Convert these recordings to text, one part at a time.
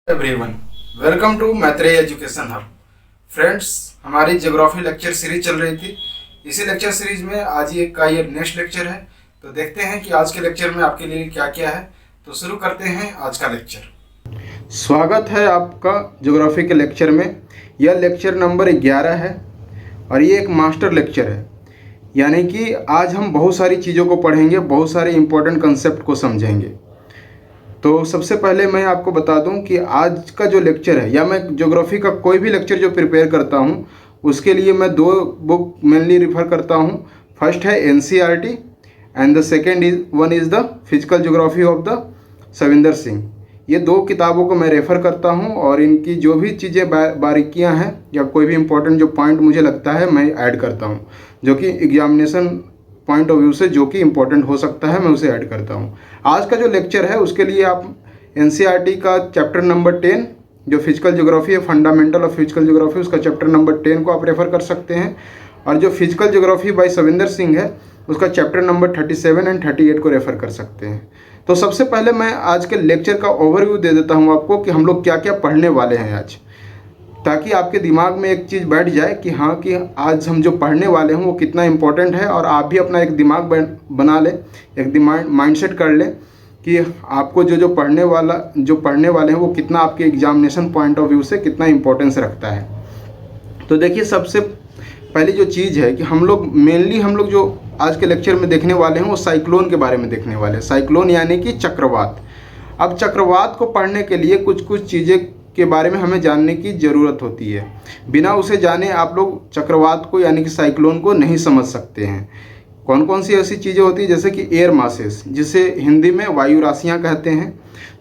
Everyone, welcome to Maitreya education hub. Friends, हमारी geography lecture series चल रही थी। इसी लेक्चर सीरीज में आज ये नेक्स्ट लेक्चर है। तो देखते हैं कि आज के लेक्चर में आपके लिए क्या क्या है। तो शुरू करते हैं आज का लेक्चर। स्वागत है आपका ज्योग्राफी के लेक्चर में। यह लेक्चर नंबर 11 है और ये एक मास्टर लेक्चर है, यानी कि आज हम बहुत सारी चीज़ों को पढ़ेंगे, बहुत सारे इंपॉर्टेंट कंसेप्ट को समझेंगे। तो सबसे पहले मैं आपको बता दूं कि आज का जो लेक्चर है, या मैं ज्योग्राफी का कोई भी लेक्चर जो प्रिपेयर करता हूं उसके लिए मैं दो बुक मेनली रिफ़र करता हूं। फर्स्ट है NCERT and the second one is the physical geography of the Savinder Singh. ये दो किताबों को मैं रेफ़र करता हूं और इनकी जो भी चीज़ें बारीकियां हैं या कोई भी इंपॉर्टेंट जो पॉइंट मुझे लगता है मैं ऐड करता हूं, जो कि एग्जामिनेशन पॉइंट ऑफ व्यू से जो कि इंपॉर्टेंट हो सकता है मैं उसे ऐड करता हूँ। आज का जो लेक्चर है उसके लिए आप एनसीईआरटी का चैप्टर नंबर 10 जो फिजिकल ज्योग्राफी है, फंडामेंटल ऑफ फिजिकल ज्योग्राफी, उसका चैप्टर नंबर 10 को आप रेफ़र कर सकते हैं। और जो physical geography bye Savinder Singh है उसका चैप्टर नंबर 37 एंड 38 को रेफ़र कर सकते हैं। तो सबसे पहले मैं आज के लेक्चर का ओवरव्यू दे देता हूँ आपको कि हम लोग क्या क्या पढ़ने वाले हैं आज, ताकि आपके दिमाग में एक चीज़ बैठ जाए कि हाँ कि आज हम जो पढ़ने वाले हैं वो कितना इम्पोर्टेंट है, और आप भी अपना एक दिमाग बना लें, एक दिमाग माइंडसेट कर लें कि आपको जो पढ़ने वाले हैं वो कितना आपके एग्जामिनेशन पॉइंट ऑफ व्यू से कितना इम्पोर्टेंस रखता है। तो देखिए, सबसे पहली जो चीज़ है कि हम लोग जो आज के लेक्चर में देखने वाले हैं वो साइक्लोन के बारे में देखने वाले हैं। साइक्लोन यानी कि चक्रवात। अब चक्रवात को पढ़ने के लिए कुछ चीज़ें के बारे में हमें जानने की ज़रूरत होती है। बिना उसे जाने आप लोग चक्रवात को यानी कि साइक्लोन को नहीं समझ सकते हैं। कौन कौन सी ऐसी चीज़ें होती हैं, जैसे कि एयर मासेस, जिसे हिंदी में वायु राशियाँ कहते हैं।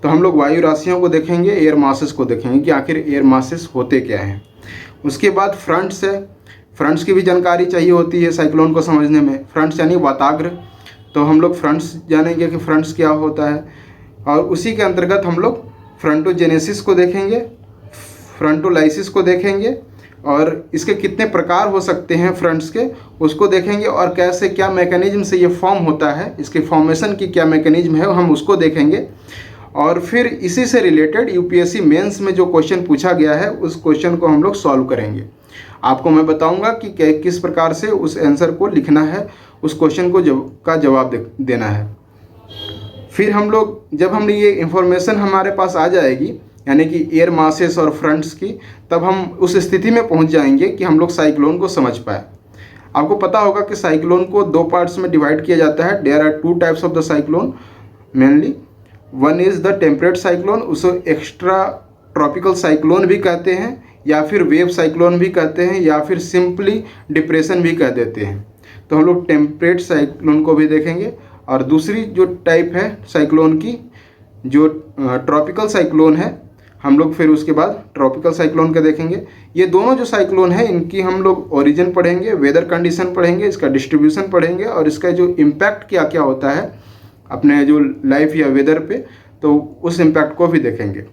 तो हम लोग वायु राशियों को देखेंगे, एयर मासेस को देखेंगे कि आखिर एयर मासेस होते क्या हैं। उसके बाद फ्रंट्स है, फ्रंट्स की भी जानकारी चाहिए होती है साइक्लोन को समझने में। फ्रंट्स यानी वाताग्र, तो हम लोग फ्रंट्स जानेंगे कि फ्रंट्स क्या होता है। और उसी के अंतर्गत हम लोग फ्रंटोजेनेसिस को देखेंगे, फ्रंटोलाइसिस को देखेंगे, और इसके कितने प्रकार हो सकते हैं फ्रंट्स के उसको देखेंगे, और कैसे क्या मैकेनिज्म से ये फॉर्म होता है, इसके फॉर्मेशन की क्या मैकेनिज्म है हम उसको देखेंगे। और फिर इसी से रिलेटेड यूपीएससी मेंस में जो क्वेश्चन पूछा गया है उस क्वेश्चन को हम लोग सॉल्व करेंगे। आपको मैं बताऊंगा कि किस प्रकार से उस आंसर को लिखना है, उस क्वेश्चन को का जवाब देना है। फिर जब हम ये इंफॉर्मेशन हमारे पास आ जाएगी, यानी कि एयर मासेस और फ्रंट्स की, तब हम उस स्थिति में पहुंच जाएंगे कि हम लोग साइक्लोन को समझ पाए। आपको पता होगा कि साइक्लोन को दो पार्ट्स में डिवाइड किया जाता है। There are two types of the cyclone mainly. One is the temperate cyclone, उसे एक्स्ट्रा ट्रॉपिकल साइक्लोन भी कहते हैं, या फिर वेव साइक्लोन भी कहते हैं, या फिर सिंपली डिप्रेशन भी कह देते हैं। तो हम लोग टेम्परेट साइक्लोन को भी देखेंगे। और दूसरी जो टाइप है साइक्लोन की, जो ट्रॉपिकल साइक्लोन है, हम लोग फिर उसके बाद ट्रॉपिकल साइक्लोन का देखेंगे। ये दोनों जो साइक्लोन है इनकी हम लोग ओरिजिन पढ़ेंगे, वेदर कंडीशन पढ़ेंगे, इसका डिस्ट्रीब्यूशन पढ़ेंगे, और इसका जो इम्पैक्ट क्या क्या होता है अपने जो लाइफ या वेदर पे, तो उस इम्पैक्ट को भी देखेंगे।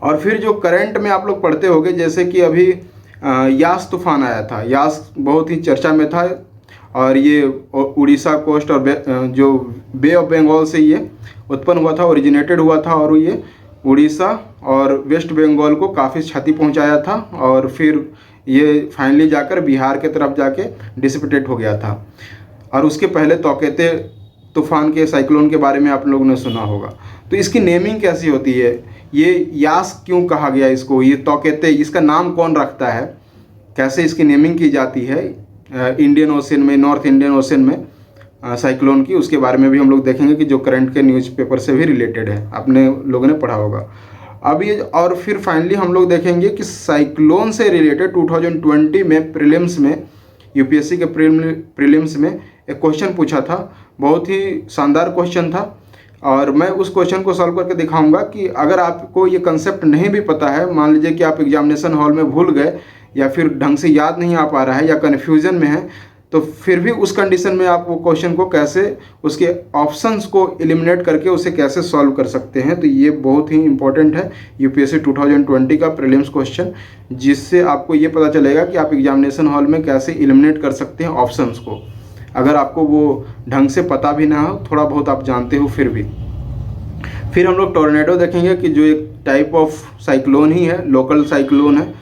और फिर जो करंट में आप लोग पढ़ते होंगे, जैसे कि अभी यास तूफान आया था। यास बहुत ही चर्चा में था, और ये उड़ीसा कोस्ट और जो बे ऑफ बंगाल से ये उत्पन्न हुआ था, ओरिजिनेटेड हुआ था, और ये उड़ीसा और वेस्ट बंगाल को काफ़ी क्षति पहुंचाया था, और फिर ये फाइनली जाकर बिहार के तरफ जाके डिसिपेटेड हो गया था। और उसके पहले तौकेते तूफान के साइक्लोन के बारे में आप लोगों ने सुना होगा। तो इसकी नेमिंग कैसी होती है, ये यास क्यों कहा गया इसको, ये तौकेते, इसका नाम कौन रखता है, कैसे इसकी नेमिंग की जाती है इंडियन ओशन में, नॉर्थ इंडियन ओशन में साइक्लोन की, उसके बारे में भी हम लोग देखेंगे कि जो करंट के न्यूज़पेपर से भी रिलेटेड है, आपने लोगों ने पढ़ा होगा। अब ये, और फिर फाइनली हम लोग देखेंगे कि साइक्लोन से रिलेटेड 2020 में प्रीलिम्स में, यूपीएससी के प्रीलिम्स में एक क्वेश्चन पूछा था। बहुत ही शानदार क्वेश्चन था, और मैं उस क्वेश्चन को सॉल्व करके दिखाऊंगा कि अगर आपको ये कंसेप्ट नहीं भी पता है, मान लीजिए कि आप एग्जामिनेशन हॉल में भूल गए, या फिर ढंग से याद नहीं आ पा रहा है, या कन्फ्यूजन में है, तो फिर भी उस कंडीशन में आप वो क्वेश्चन को कैसे, उसके ऑप्शंस को एलिमिनेट करके उसे कैसे सॉल्व कर सकते हैं। तो ये बहुत ही इंपॉर्टेंट है यूपीएससी 2020 का प्रीलिम्स क्वेश्चन, जिससे आपको ये पता चलेगा कि आप एग्जामिनेशन हॉल में कैसे एलिमिनेट कर सकते हैं ऑप्शंस को, अगर आपको वो ढंग से पता भी ना हो, थोड़ा बहुत आप जानते हो फिर भी। फिर हम लोग टॉर्नेडो देखेंगे कि जो एक टाइप ऑफ साइक्लोन ही है, लोकल साइक्लोन है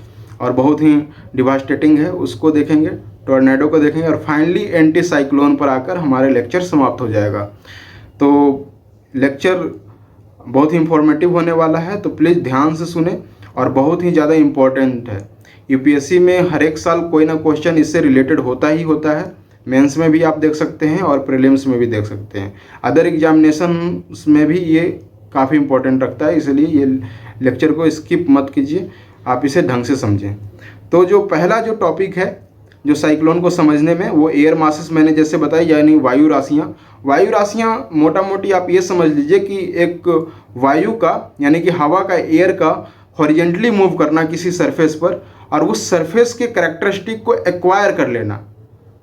और बहुत ही डिवास्टेटिंग है, उसको देखेंगे, टॉर्नेडो को देखेंगे और फाइनली एंटी साइक्लोन पर आकर हमारे लेक्चर समाप्त हो जाएगा। तो लेक्चर बहुत ही इंफॉर्मेटिव होने वाला है, तो प्लीज़ ध्यान से सुने और बहुत ही ज़्यादा इम्पोर्टेंट है। यूपीएससी में हर एक साल कोई ना क्वेश्चन इससे रिलेटेड होता ही होता है। मेंस में भी आप देख सकते हैं और प्रीलिम्स में भी देख सकते हैं, अदर एग्जामिनेशन में भी ये काफ़ी इंपॉर्टेंट रखता है, इसलिए ये लेक्चर को स्किप मत कीजिए, आप इसे ढंग से समझें। तो जो पहला जो टॉपिक है जो साइक्लोन को समझने में, वो एयर मासेस मैंने जैसे बताई, यानी वायु राशियाँ। वायु राशियाँ मोटा मोटी आप ये समझ लीजिए कि एक वायु का यानी कि हवा का, एयर का हॉरिजेंटली मूव करना किसी सरफेस पर और उस सरफेस के कैरेक्टरिस्टिक को एक्वायर कर लेना,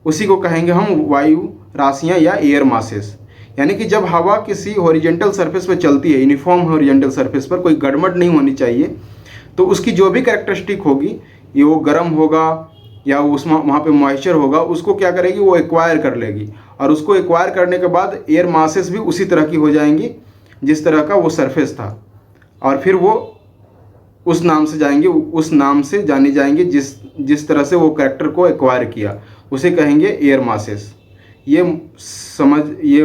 उसी को कहेंगे हम वायु राशियाँ या एयर मासेस। यानी कि जब हवा किसी हॉरिजेंटल सरफेस पर चलती है, यूनिफॉर्म हॉरिजेंटल सरफेस पर, कोई गड़बड़ नहीं होनी चाहिए, तो उसकी जो भी कैरेक्टरिस्टिक होगी, ये वो गर्म होगा या उसमें वहाँ पे मॉइस्चर होगा, उसको क्या करेगी, वो एक्वायर कर लेगी और उसको एक्वायर करने के बाद एयर मासेस भी उसी तरह की हो जाएंगी जिस तरह का वो सरफेस था, और फिर वो उस नाम से जाएंगे, उस नाम से जानी जाएंगे जिस तरह से वो कैरेक्टर को एक्वायर किया, उसे कहेंगे एयर मासेस। ये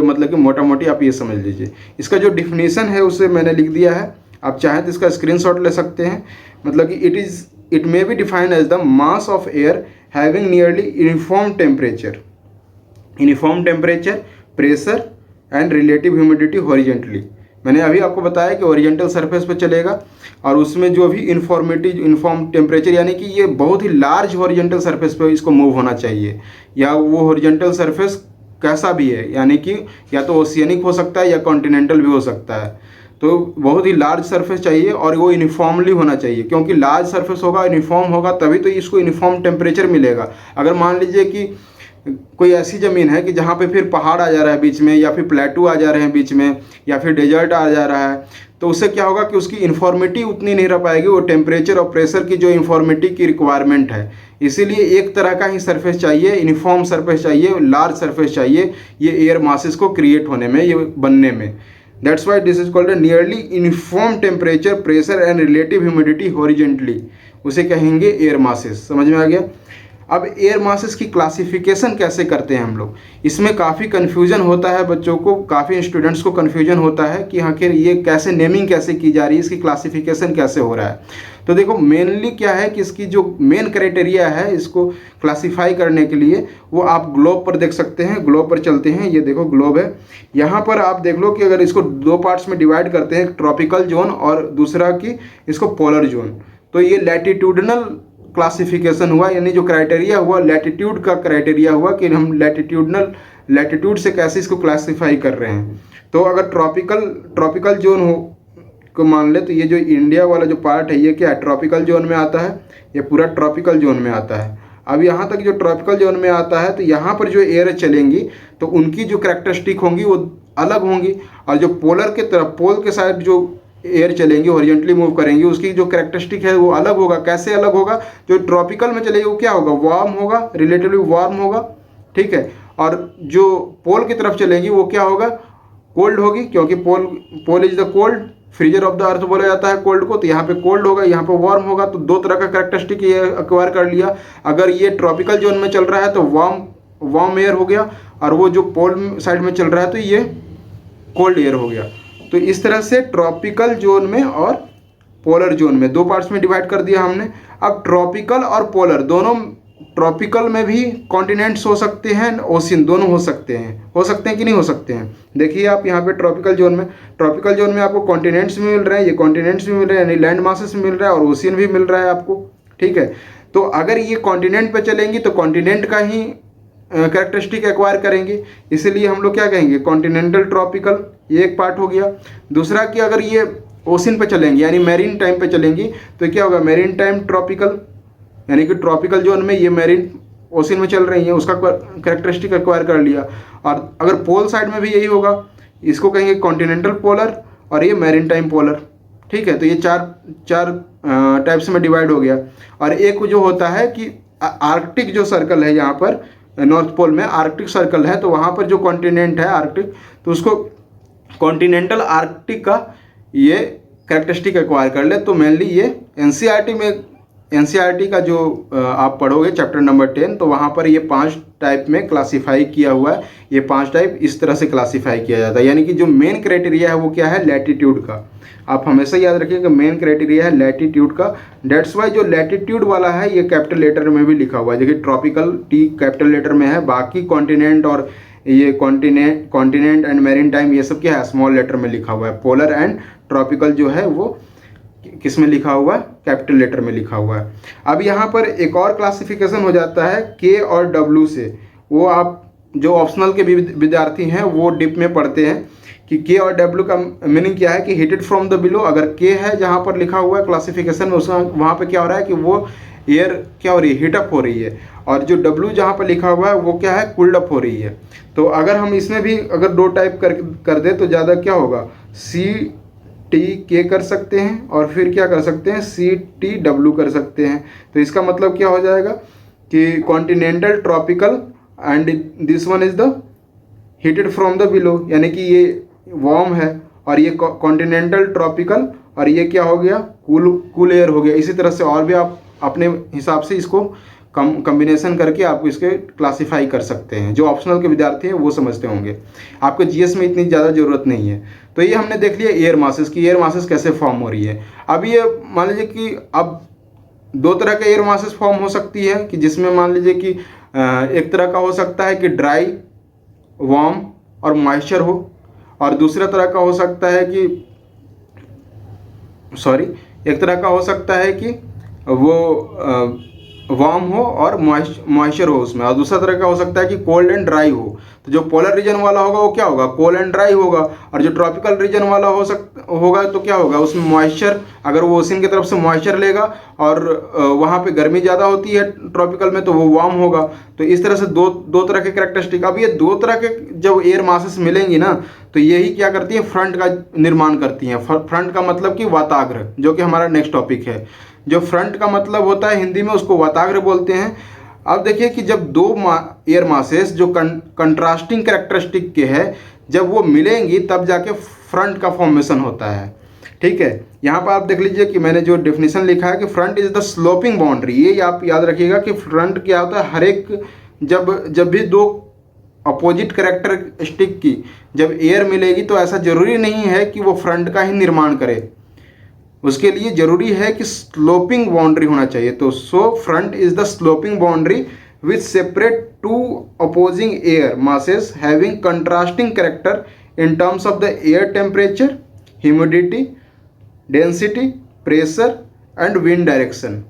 मतलब कि मोटा मोटी आप ये समझ लीजिए। इसका जो डिफिनीशन है उसे मैंने लिख दिया है, आप चाहें तो इसका स्क्रीनशॉट ले सकते हैं। मतलब कि it may be defined as the mass of air having nearly uniform temperature, pressure and relative humidity horizontally. मैंने अभी आपको बताया कि ओरिजेंटल सरफेस पर चलेगा और उसमें जो भी यूनिफॉर्म टेम्परेचर, यानी कि ये बहुत ही लार्ज हॉरिजेंटल सरफेस पे इसको मूव होना चाहिए, या वो हॉरिजेंटल सरफेस कैसा भी है, यानी कि या तो ओशियनिक हो सकता है या कॉन्टिनेंटल भी हो सकता है, तो बहुत ही लार्ज सरफेस चाहिए और वो यूनिफॉर्मली होना चाहिए, क्योंकि लार्ज सरफेस होगा, यूनिफॉर्म होगा, तभी तो इसको यूनिफॉर्म टेम्परेचर मिलेगा। अगर मान लीजिए कि कोई ऐसी ज़मीन है कि जहाँ पे फिर पहाड़ आ जा रहा है बीच में, या फिर प्लेटू आ जा रहे हैं बीच में, या फिर डेजर्ट आ जा रहा है, तो उससे क्या होगा कि उसकी इन्फॉर्मिटी उतनी नहीं रह पाएगी, वो टेम्परेचर और प्रेशर की जो इन्फॉर्मिटी की रिक्वायरमेंट है। इसीलिए एक तरह का ही सरफेस चाहिए, यूनिफॉर्म सरफेस चाहिए, लार्ज सरफेस चाहिए, ये एयर मासेस को क्रिएट होने में, ये बनने में। That's why this is called a nearly uniform temperature, pressure and relative humidity horizontally, उसे कहेंगे एयर मासेस। समझ में आ गया? अब एयर मासेस की क्लासिफिकेशन कैसे करते हैं हम लोग, इसमें काफ़ी कन्फ्यूजन होता है बच्चों को, काफ़ी स्टूडेंट्स को कन्फ्यूजन होता है कि आखिर ये कैसे नेमिंग कैसे की जा रही है, इसकी क्लासिफिकेशन कैसे हो रहा है। तो देखो मेनली क्या है कि इसकी जो मेन क्राइटेरिया है इसको क्लासीफाई करने के लिए, वो आप ग्लोब पर देख सकते हैं। ग्लोब पर चलते हैं, ये देखो ग्लोब है, यहाँ पर आप देख लो कि अगर इसको दो पार्ट्स में डिवाइड करते हैं, ट्रॉपिकल जोन और दूसरा कि इसको पोलर जोन, तो ये लैटिट्यूडनल क्लासिफिकेशन हुआ, यानी जो क्राइटेरिया हुआ लैटिट्यूड का क्राइटेरिया हुआ कि हम लैटिट्यूड से कैसे इसको क्लासिफाई कर रहे हैं। तो अगर ट्रॉपिकल जोन हो को मान ले, तो ये जो इंडिया वाला जो पार्ट है ये क्या है, ट्रॉपिकल जोन में आता है, ये पूरा ट्रॉपिकल जोन में आता है। अब यहाँ तक जो ट्रॉपिकल जोन में आता है, तो यहाँ पर जो एयर चलेंगी तो उनकी जो कैरेक्टरिस्टिक होंगी वो अलग होंगी, और जो पोलर के तरफ, पोल के साइड जो एयर चलेंगी, हॉरिजेंटली मूव करेंगी, उसकी जो कैरेक्टरिस्टिक है वो अलग होगा। कैसे अलग होगा? जो ट्रॉपिकल में चलेगी वो क्या होगा, वार्म होगा, रिलेटिवली वार्म होगा, ठीक है, और जो पोल की तरफ चलेंगी वो क्या होगा, कोल्ड होगी, क्योंकि pole is the cold, freezer of the earth बोला जाता है कोल्ड को, तो यहाँ पे कोल्ड होगा, यहाँ पे वार्म होगा, तो दो तरह का कैरेक्टरिस्टिक ये एक्वायर कर लिया। अगर ये ट्रॉपिकल जोन में चल रहा है तो वार्म एयर हो गया, और वो जो पोल साइड में चल रहा है तो ये कोल्ड एयर हो गया। तो इस तरह से ट्रॉपिकल जोन में और पोलर जोन में दो पार्ट्स में डिवाइड कर दिया हमने। अब ट्रॉपिकल और पोलर दोनों, ट्रॉपिकल में भी कॉन्टिनेंट्स हो सकते हैं, ओशियन दोनों हो सकते हैं कि नहीं हो सकते हैं। देखिए आप यहाँ पे ट्रॉपिकल जोन में आपको कॉन्टिनेंट्स भी मिल रहे हैं, ये कॉन्टिनेंट्स भी मिल रहे हैं, यानी लैंड मासेस मिल रहा है, और ओशियन भी मिल रहा है आपको, ठीक है। तो अगर ये कॉन्टिनेंट पे चलेंगी तो कॉन्टिनेंट का ही कैरेक्टरिस्टिक एक्वायर करेंगे, इसलिए हम लोग क्या कहेंगे, कॉन्टिनेंटल ट्रॉपिकल, ये एक पार्ट हो गया। दूसरा कि अगर ये ओशियन पे चलेंगे यानी मैरीन टाइम पे चलेंगी तो क्या होगा, मैरीन टाइम ट्रॉपिकल, यानी कि ट्रॉपिकल जोन में ये मैरीन ओशियन में चल रही है, उसका कैरेक्टरिस्टिक एक्वायर कर लिया। और अगर पोल साइड में भी यही होगा, इसको कहेंगे कॉन्टिनेंटल पोलर और ये मैरीन टाइम पोलर, ठीक है। तो ये चार टाइप्स में डिवाइड हो गया। और एक जो होता है कि आर्कटिक जो सर्कल है, यहाँ पर नॉर्थ पोल में आर्कटिक सर्कल है, तो वहाँ पर जो कॉन्टिनेंट है आर्कटिक, तो उसको कॉन्टिनेंटल आर्कटिक का ये कैरेक्टरिस्टिक एक्वायर कर ले। तो मेनली ये एनसीईआरटी में, एनसीईआरटी का जो आप पढ़ोगे चैप्टर नंबर 10, तो वहाँ पर ये 5 टाइप में क्लासीफाई किया हुआ है। ये 5 टाइप इस तरह से क्लासीफाई किया जाता है, यानी कि जो मेन क्राइटेरिया है वो क्या है, लैटिट्यूड का। आप हमेशा याद रखिए कि मेन क्राइटेरिया है लैटिट्यूड का। डेट्स वाई जो लैटिट्यूड वाला है ये कैपिटल लेटर में भी लिखा हुआ है। देखिए ट्रॉपिकल टी कैपिटल लेटर में है, बाकी कॉन्टिनेंट और ये कॉन्टिनेंट एंड मैरीन टाइम ये सब क्या है, स्मॉल लेटर में लिखा हुआ है। पोलर एंड ट्रॉपिकल जो है वो किस में लिखा हुआ है, कैपिटल लेटर में लिखा हुआ है। अब यहाँ पर एक और क्लासिफिकेशन हो जाता है के और डब्ल्यू से। वो आप जो ऑप्शनल के विद्यार्थी हैं वो डिप में पढ़ते हैं कि के और डब्ल्यू का मीनिंग क्या है कि हीटेड फ्रॉम द बिलो। अगर के है जहाँ पर लिखा हुआ है क्लासिफिकेशन में, उसका वहाँ पे क्या हो रहा है कि वो एयर क्या हो रही है, हीटअप हो रही है। और जो डब्ल्यू जहाँ पर लिखा हुआ है वो क्या है, कूल्ड अप हो रही है। तो अगर हम इसमें भी अगर 2 टाइप कर दे तो ज़्यादा क्या होगा, सी टी के कर सकते हैं और फिर क्या कर सकते हैं, सी टी डब्ल्यू कर सकते हैं। तो इसका मतलब क्या हो जाएगा कि continental tropical and this one is the heated from the below, यानी कि ये वार्म है और ये कॉन्टिनेंटल ट्रॉपिकल और ये क्या हो गया, कूल एयर हो गया। इसी तरह से और भी आप अपने हिसाब से इसको कम्बिनेशन करके आप इसके क्लासीफाई कर सकते हैं। जो ऑप्शनल के विद्यार्थी हैं वो समझते होंगे, आपको जीएस में इतनी ज़्यादा ज़रूरत नहीं है। तो ये हमने देख लिया एयर मासेस की, एयर मासेस कैसे फॉर्म हो रही है। अब ये मान लीजिए कि अब 2 तरह के एयर मासेस फॉर्म हो सकती है कि जिसमें मान लीजिए कि एक तरह का हो सकता है कि ड्राई, वार्म और मॉइस्चर हो, और दूसरा तरह का हो सकता है कि एक तरह का हो सकता है कि वो वार्म हो और मॉइस्चर हो उसमें, और दूसरा तरह का हो सकता है कि कोल्ड एंड ड्राई हो। तो जो पोलर रीजन वाला होगा वो क्या होगा, कोल्ड एंड ड्राई होगा, और जो ट्रॉपिकल रीजन वाला होगा तो क्या होगा, उसमें मॉइस्चर, अगर वो ओशन की तरफ से मॉइस्चर लेगा और वहाँ पे गर्मी ज़्यादा होती है ट्रॉपिकल में तो वो वार्म होगा। तो इस तरह से दो तरह के कैरेक्टरिस्टिक। अब ये 2 तरह के जब एयर मासेस मिलेंगी ना तो यही क्या करती है, फ्रंट का निर्माण करती हैं। फ्रंट का मतलब कि वाताग्र, जो कि हमारा नेक्स्ट टॉपिक है। जो फ्रंट का मतलब होता है हिंदी में उसको वाताग्र बोलते हैं। अब देखिए कि जब 2 एयर मासेस जो कंट्रास्टिंग कैरेक्टरिस्टिक के हैं जब वो मिलेंगी तब जाके फ्रंट का फॉर्मेशन होता है। ठीक है, यहाँ पर आप देख लीजिए कि मैंने जो डेफिनेशन लिखा है कि front is the sloping boundary. ये आप याद रखिएगा कि फ्रंट क्या होता है, हर एक जब भी 2 अपोजिट कैरेक्टरिस्टिक की जब एयर मिलेगी तो ऐसा जरूरी नहीं है कि वो फ्रंट का ही निर्माण करे, उसके लिए जरूरी है कि स्लोपिंग बाउंड्री होना चाहिए। तो so front is the sloping boundary which separate 2 opposing air masses having contrasting character in terms of the air temperature, humidity, density, pressure and wind direction.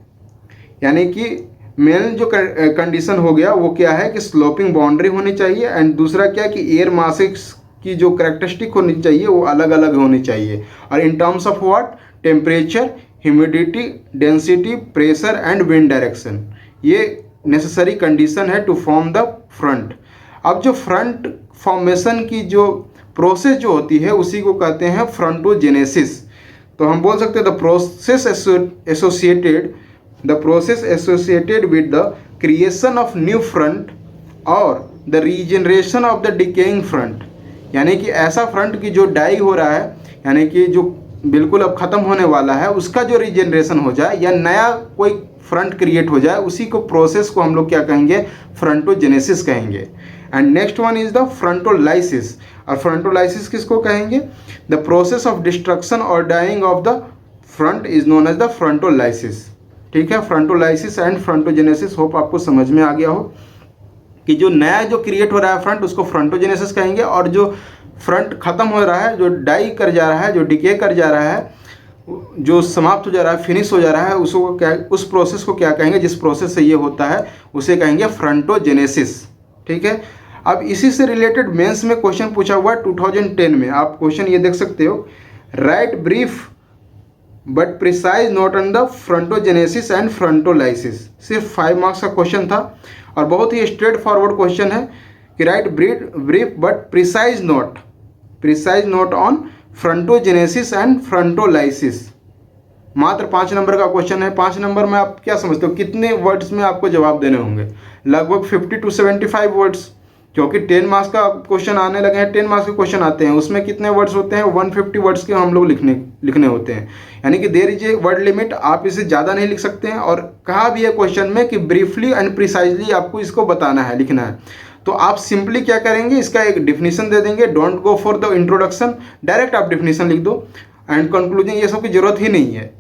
यानी कि मेन जो कंडीशन हो गया वो क्या है कि स्लोपिंग बाउंड्री होनी चाहिए, एंड दूसरा क्या कि एयर मासेस की जो कैरेक्टरिस्टिक होनी चाहिए वो अलग अलग होनी चाहिए। और in terms of what, temperature, humidity, density, pressure and wind direction, ये नेसेसरी कंडीशन है टू फॉर्म द फ्रंट। अब जो फ्रंट फॉर्मेशन की जो प्रोसेस जो होती है उसी को कहते हैं फ्रंटोजेनेसिस। तो हम बोल सकते हैं the process associated with the creation of new front और the regeneration of the decaying front. यानी कि ऐसा फ्रंट की जो डाई हो रहा है, यानी कि जो बिल्कुल अब ख़त्म होने वाला है, उसका जो रीजनरेशन हो जाए या नया कोई फ्रंट क्रिएट हो जाए, उसी को प्रोसेस को हम लोग क्या कहेंगे, फ्रंटोजेनेसिस कहेंगे। And next one is the frontolysis. और फ्रंटोलाइसिस किसको कहेंगे, द प्रोसेस ऑफ डिस्ट्रक्शन और dying of the front is known as the frontolysis. ठीक है, फ्रंटोलाइसिस एंड फ्रंटोजेनेसिस, होप आपको समझ में आ गया हो कि जो नया जो क्रिएट हो रहा है फ्रंट उसको फ्रंटोजेनेसिस कहेंगे, और जो फ्रंट ख़त्म हो रहा है, जो डाई कर जा रहा है, जो डिके कर जा रहा है, जो समाप्त हो जा रहा है, फिनिश हो जा रहा है, उसको क्या, उस प्रोसेस को क्या कहेंगे, जिस प्रोसेस से ये होता है उसे कहेंगे फ्रंटोजेनेसिस। ठीक है, अब इसी से रिलेटेड मेंस में क्वेश्चन पूछा हुआ है 2010 में। आप क्वेश्चन ये देख सकते हो, write brief but precise note on the frontogenesis and frontolysis. सिर्फ 5 मार्क्स का क्वेश्चन था और बहुत ही स्ट्रेट फॉरवर्ड क्वेश्चन है कि write brief but precise note on frontogenesis and frontolysis. मात्र 5 नंबर का क्वेश्चन है। 5 नंबर में आप क्या समझते हो कितने वर्ड्स में आपको जवाब देने होंगे, लगभग 50 to 75 वर्ड्स। क्योंकि 10 मार्क्स का क्वेश्चन आने लगे हैं, 10 मार्क्स के क्वेश्चन आते हैं, उसमें कितने वर्ड्स होते हैं, 150 वर्ड्स के हम लोग लिखने होते हैं। यानी कि there is a word limit, आप इसे ज़्यादा नहीं लिख सकते हैं। और कहा भी है क्वेश्चन में कि ब्रीफली एंड प्रिसाइजली आपको इसको बताना है, लिखना है। तो आप सिंपली क्या करेंगे, इसका एक डिफिनीशन दे देंगे, don't go for the introduction, direct आप डिफिनीशन लिख दो एंड कंक्लूजन, ये सब की जरूरत ही नहीं है।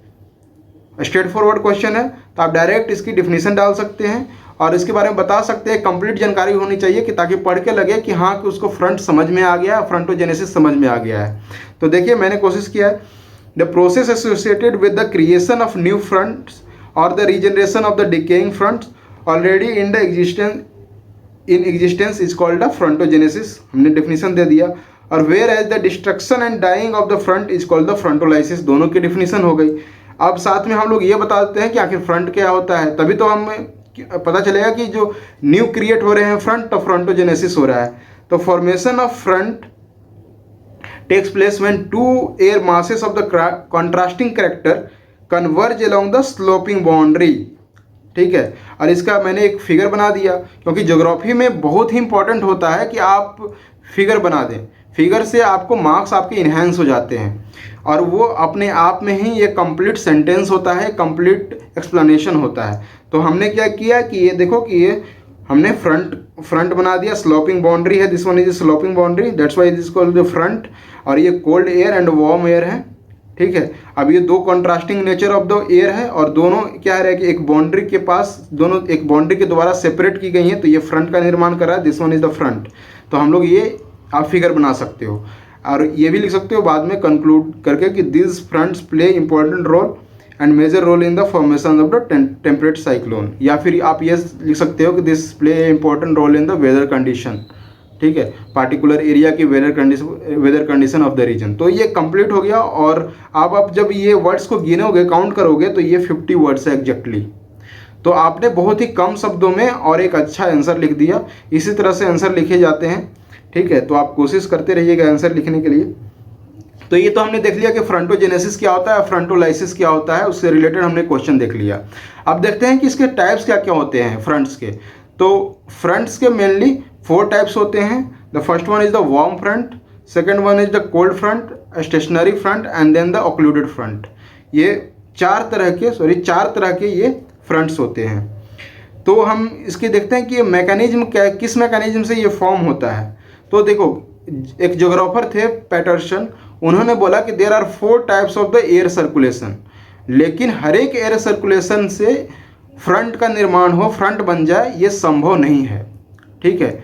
स्ट्रेट फॉरवर्ड क्वेश्चन है तो आप डायरेक्ट इसकी डिफिनीशन डाल सकते हैं और इसके बारे में बता सकते हैं। कंप्लीट जानकारी होनी चाहिए कि ताकि पढ़ के लगे कि हाँ कि उसको फ्रंट समझ में आ गया, फ्रंटोजेनेसिस समझ में आ गया है। तो देखिए मैंने कोशिश किया है, the process associated with the creation of new fronts और the regeneration of the decaying fronts already in existence is called the frontogenesis, हमने डेफिनेशन दे दिया। और whereas the destruction and dying of the front is called the frontolysis, दोनों की definition हो गई। अब साथ में हम लोग ये बता देते हैं कि आखिर फ्रंट क्या होता है, तभी तो हमें पता चलेगा कि जो न्यू क्रिएट हो रहे हैं फ्रंट, तो फ्रंटोजेनेसिस हो रहा है। तो formation of front takes place when two air masses of the contrasting character converge along the sloping boundary. ठीक है, और इसका मैंने एक फिगर बना दिया, क्योंकि ज्योग्राफी में बहुत ही इंपॉर्टेंट होता है कि आप फिगर बना दें। फिगर से आपको मार्क्स आपके इन्हेंस हो जाते हैं और वो अपने आप में ही ये कंप्लीट सेंटेंस होता है, कंप्लीट एक्सप्लेनेशन होता है। तो हमने क्या किया कि ये देखो कि ये हमने फ्रंट बना दिया, स्लोपिंग बाउंड्री है, this one is sloping boundary, that's why this called the front. और ये cold air and warm air है। ठीक है, अब ये दो contrasting nature of the air है और दोनों क्या है कि एक बाउंड्री के पास, दोनों एक बाउंड्री के द्वारा सेपरेट की गई हैं, तो ये फ्रंट का निर्माण कर रहा है, this one is the front. तो हम लोग ये आप फिगर बना सकते हो और ये भी लिख सकते हो बाद में कंक्लूड करके कि this fronts play important role and major role in the formation of the temperate cyclone, या फिर आप ये लिख सकते हो कि this play important role in the weather condition. ठीक है, पार्टिकुलर एरिया की weather condition of the region. तो ये कंप्लीट हो गया। और आप जब ये वर्ड्स को गिनोगे, काउंट करोगे, तो ये 50 वर्ड्स है एग्जैक्टली। तो आपने बहुत ही कम शब्दों में और एक अच्छा आंसर लिख दिया। इसी तरह से आंसर लिखे जाते हैं। ठीक है, तो आप कोशिश करते रहिएगा आंसर लिखने के लिए। तो ये तो हमने देख लिया कि फ्रंटोजेनेसिस क्या होता है, फ्रंटोलाइसिस क्या होता है, उससे रिलेटेड हमने क्वेश्चन देख लिया। अब देखते हैं कि इसके टाइप्स क्या क्या होते हैं फ्रंट्स के। तो फ्रंट्स के मेनली 4 टाइप्स होते हैं। The first one is the warm front, second one is the cold front, stationary front and then the occluded front. ये 4 तरह के ये फ्रंट्स होते हैं। तो हम इसके देखते हैं कि ये मैकेनिज्म क्या है, किस मैकेनिज्म से ये फॉर्म होता है। तो देखो, एक ज्योग्राफर थे पैटरसन, उन्होंने बोला कि there are 4 types of the air circulation, लेकिन हर एक एयर सर्कुलेशन से फ्रंट का निर्माण हो, फ्रंट बन जाए, ये संभव नहीं है। ठीक है,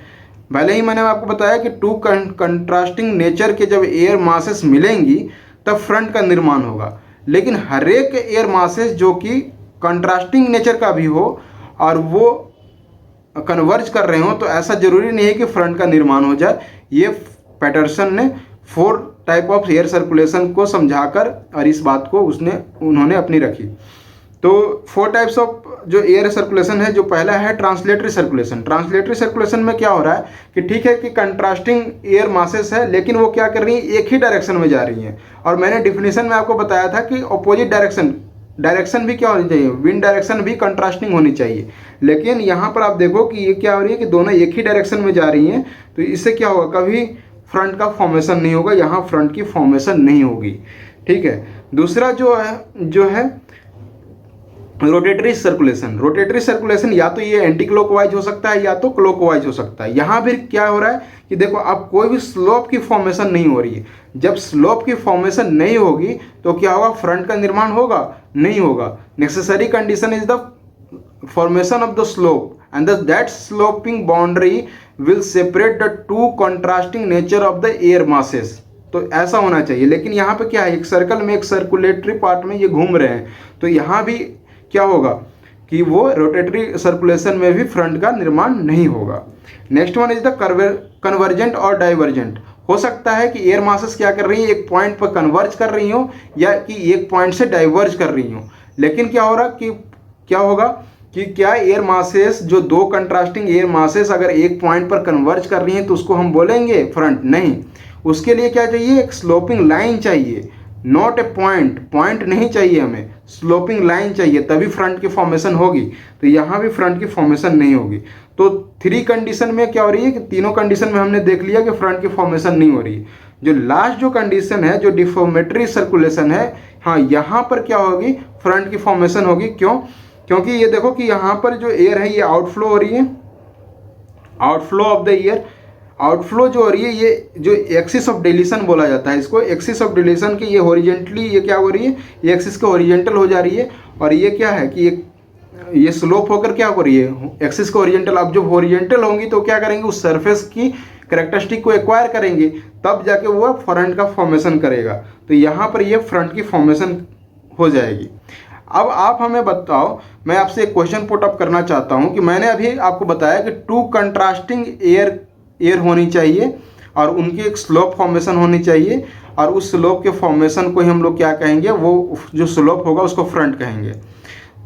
भले ही मैंने आपको बताया कि 2 कंट्रास्टिंग नेचर के जब एयर मासेस मिलेंगी तब फ्रंट का निर्माण होगा, लेकिन हर एक एयर मासेस जो कि कंट्रास्टिंग नेचर का भी हो और वो कन्वर्ज कर रहे हो, तो ऐसा जरूरी नहीं है कि फ्रंट का निर्माण हो जाए। ये पैटरसन ने 4 टाइप ऑफ एयर सर्कुलेशन को समझाकर और इस बात को उन्होंने अपनी रखी। तो 4 टाइप्स ऑफ जो एयर सर्कुलेशन है, जो पहला है ट्रांसलेटरी सर्कुलेशन। ट्रांसलेटरी सर्कुलेशन में क्या हो रहा है कि ठीक है कि कंट्रास्टिंग एयर मासेस है, लेकिन वो क्या कर रही हैं, एक ही डायरेक्शन में जा रही हैं। और मैंने डिफिनीशन में आपको बताया था कि अपोजिट डायरेक्शन भी क्या होनी चाहिए, विंड डायरेक्शन भी कंट्रास्टिंग होनी चाहिए। लेकिन यहाँ पर आप देखो कि ये क्या हो रही है कि दोनों एक ही डायरेक्शन में जा रही हैं, तो इससे क्या होगा, कभी फ्रंट का फॉर्मेशन नहीं होगा, यहाँ फ्रंट की फॉर्मेशन नहीं होगी। ठीक है, दूसरा जो है रोटेटरी सर्कुलेशन। रोटेटरी सर्कुलेशन या तो ये एंटी क्लॉकवाइज हो सकता है या तो क्लॉकवाइज हो सकता है। यहाँ भी क्या हो रहा है कि देखो, अब कोई भी स्लोप की फॉर्मेशन नहीं हो रही है। जब स्लोप की फॉर्मेशन नहीं होगी तो क्या होगा, फ्रंट का निर्माण होगा, नहीं होगा। Necessary condition is the formation of the slope and that sloping boundary will separate the 2 contrasting nature of the air masses। तो ऐसा होना चाहिए। लेकिन यहाँ पे क्या है, एक सर्कल में, एक सर्कुलेटरी पार्ट में ये घूम रहे हैं, तो यहाँ भी क्या होगा कि वो रोटेटरी सर्कुलेशन में भी फ्रंट का निर्माण नहीं होगा। Next one is the convergent और डाइवर्जेंट। हो सकता है कि एयर मासेस क्या कर रही है, एक पॉइंट पर कन्वर्ज कर रही हो या कि एक पॉइंट से डाइवर्ज कर रही हो। लेकिन क्या हो रहा कि क्या होगा कि क्या एयर मासेस, जो 2 कंट्रास्टिंग एयर मासेस अगर एक पॉइंट पर कन्वर्ज कर रही हैं तो उसको हम बोलेंगे फ्रंट? नहीं, उसके लिए क्या चाहिए, एक स्लोपिंग लाइन चाहिए, नॉट ए पॉइंट नहीं चाहिए हमें, स्लोपिंग लाइन चाहिए, तभी फ्रंट की फॉर्मेशन होगी। तो यहाँ भी फ्रंट की फॉर्मेशन नहीं होगी। तो 3 कंडीशन में क्या हो रही है कि तीनों कंडीशन में हमने देख लिया कि फ्रंट की फॉर्मेशन नहीं हो रही है। जो लास्ट जो कंडीशन है, जो डिफॉर्मेटरी सर्कुलेशन है, हाँ यहाँ पर क्या होगी, फ्रंट की फॉर्मेशन होगी। क्यों? क्योंकि ये देखो कि यहाँ पर जो एयर है ये आउटफ्लो हो रही है, outflow of the air. Outflow जो हो रही है, ये जो एक्सिस ऑफ डिलीशन बोला जाता है इसको, एक्सिस ऑफ डिलीशन की ये हॉरिजेंटली ये क्या हो रही है, ये एक्सिस के हॉरिजेंटल हो जा रही है। और ये क्या है कि ये स्लोप होकर क्या हो रही है, एक्सिस को हॉरिजेंटल। अब जब हॉरिजेंटल होंगी तो क्या करेंगे, उस सरफेस की कैरेक्टरिस्टिक को एक्वायर करेंगे, तब जाके वो फ्रंट का फॉर्मेशन करेगा। तो यहाँ पर ये फ्रंट की फॉर्मेशन हो जाएगी। अब आप हमें बताओ, मैं आपसे एक क्वेश्चन पुट अप करना चाहता हूँ कि मैंने अभी आपको बताया कि 2 कंट्रास्टिंग एयर होनी चाहिए और उनकी एक स्लोप फॉर्मेशन होनी चाहिए, और उस स्लोप के फॉर्मेशन को ही हम लोग क्या कहेंगे, वो जो स्लोप होगा उसको फ्रंट कहेंगे।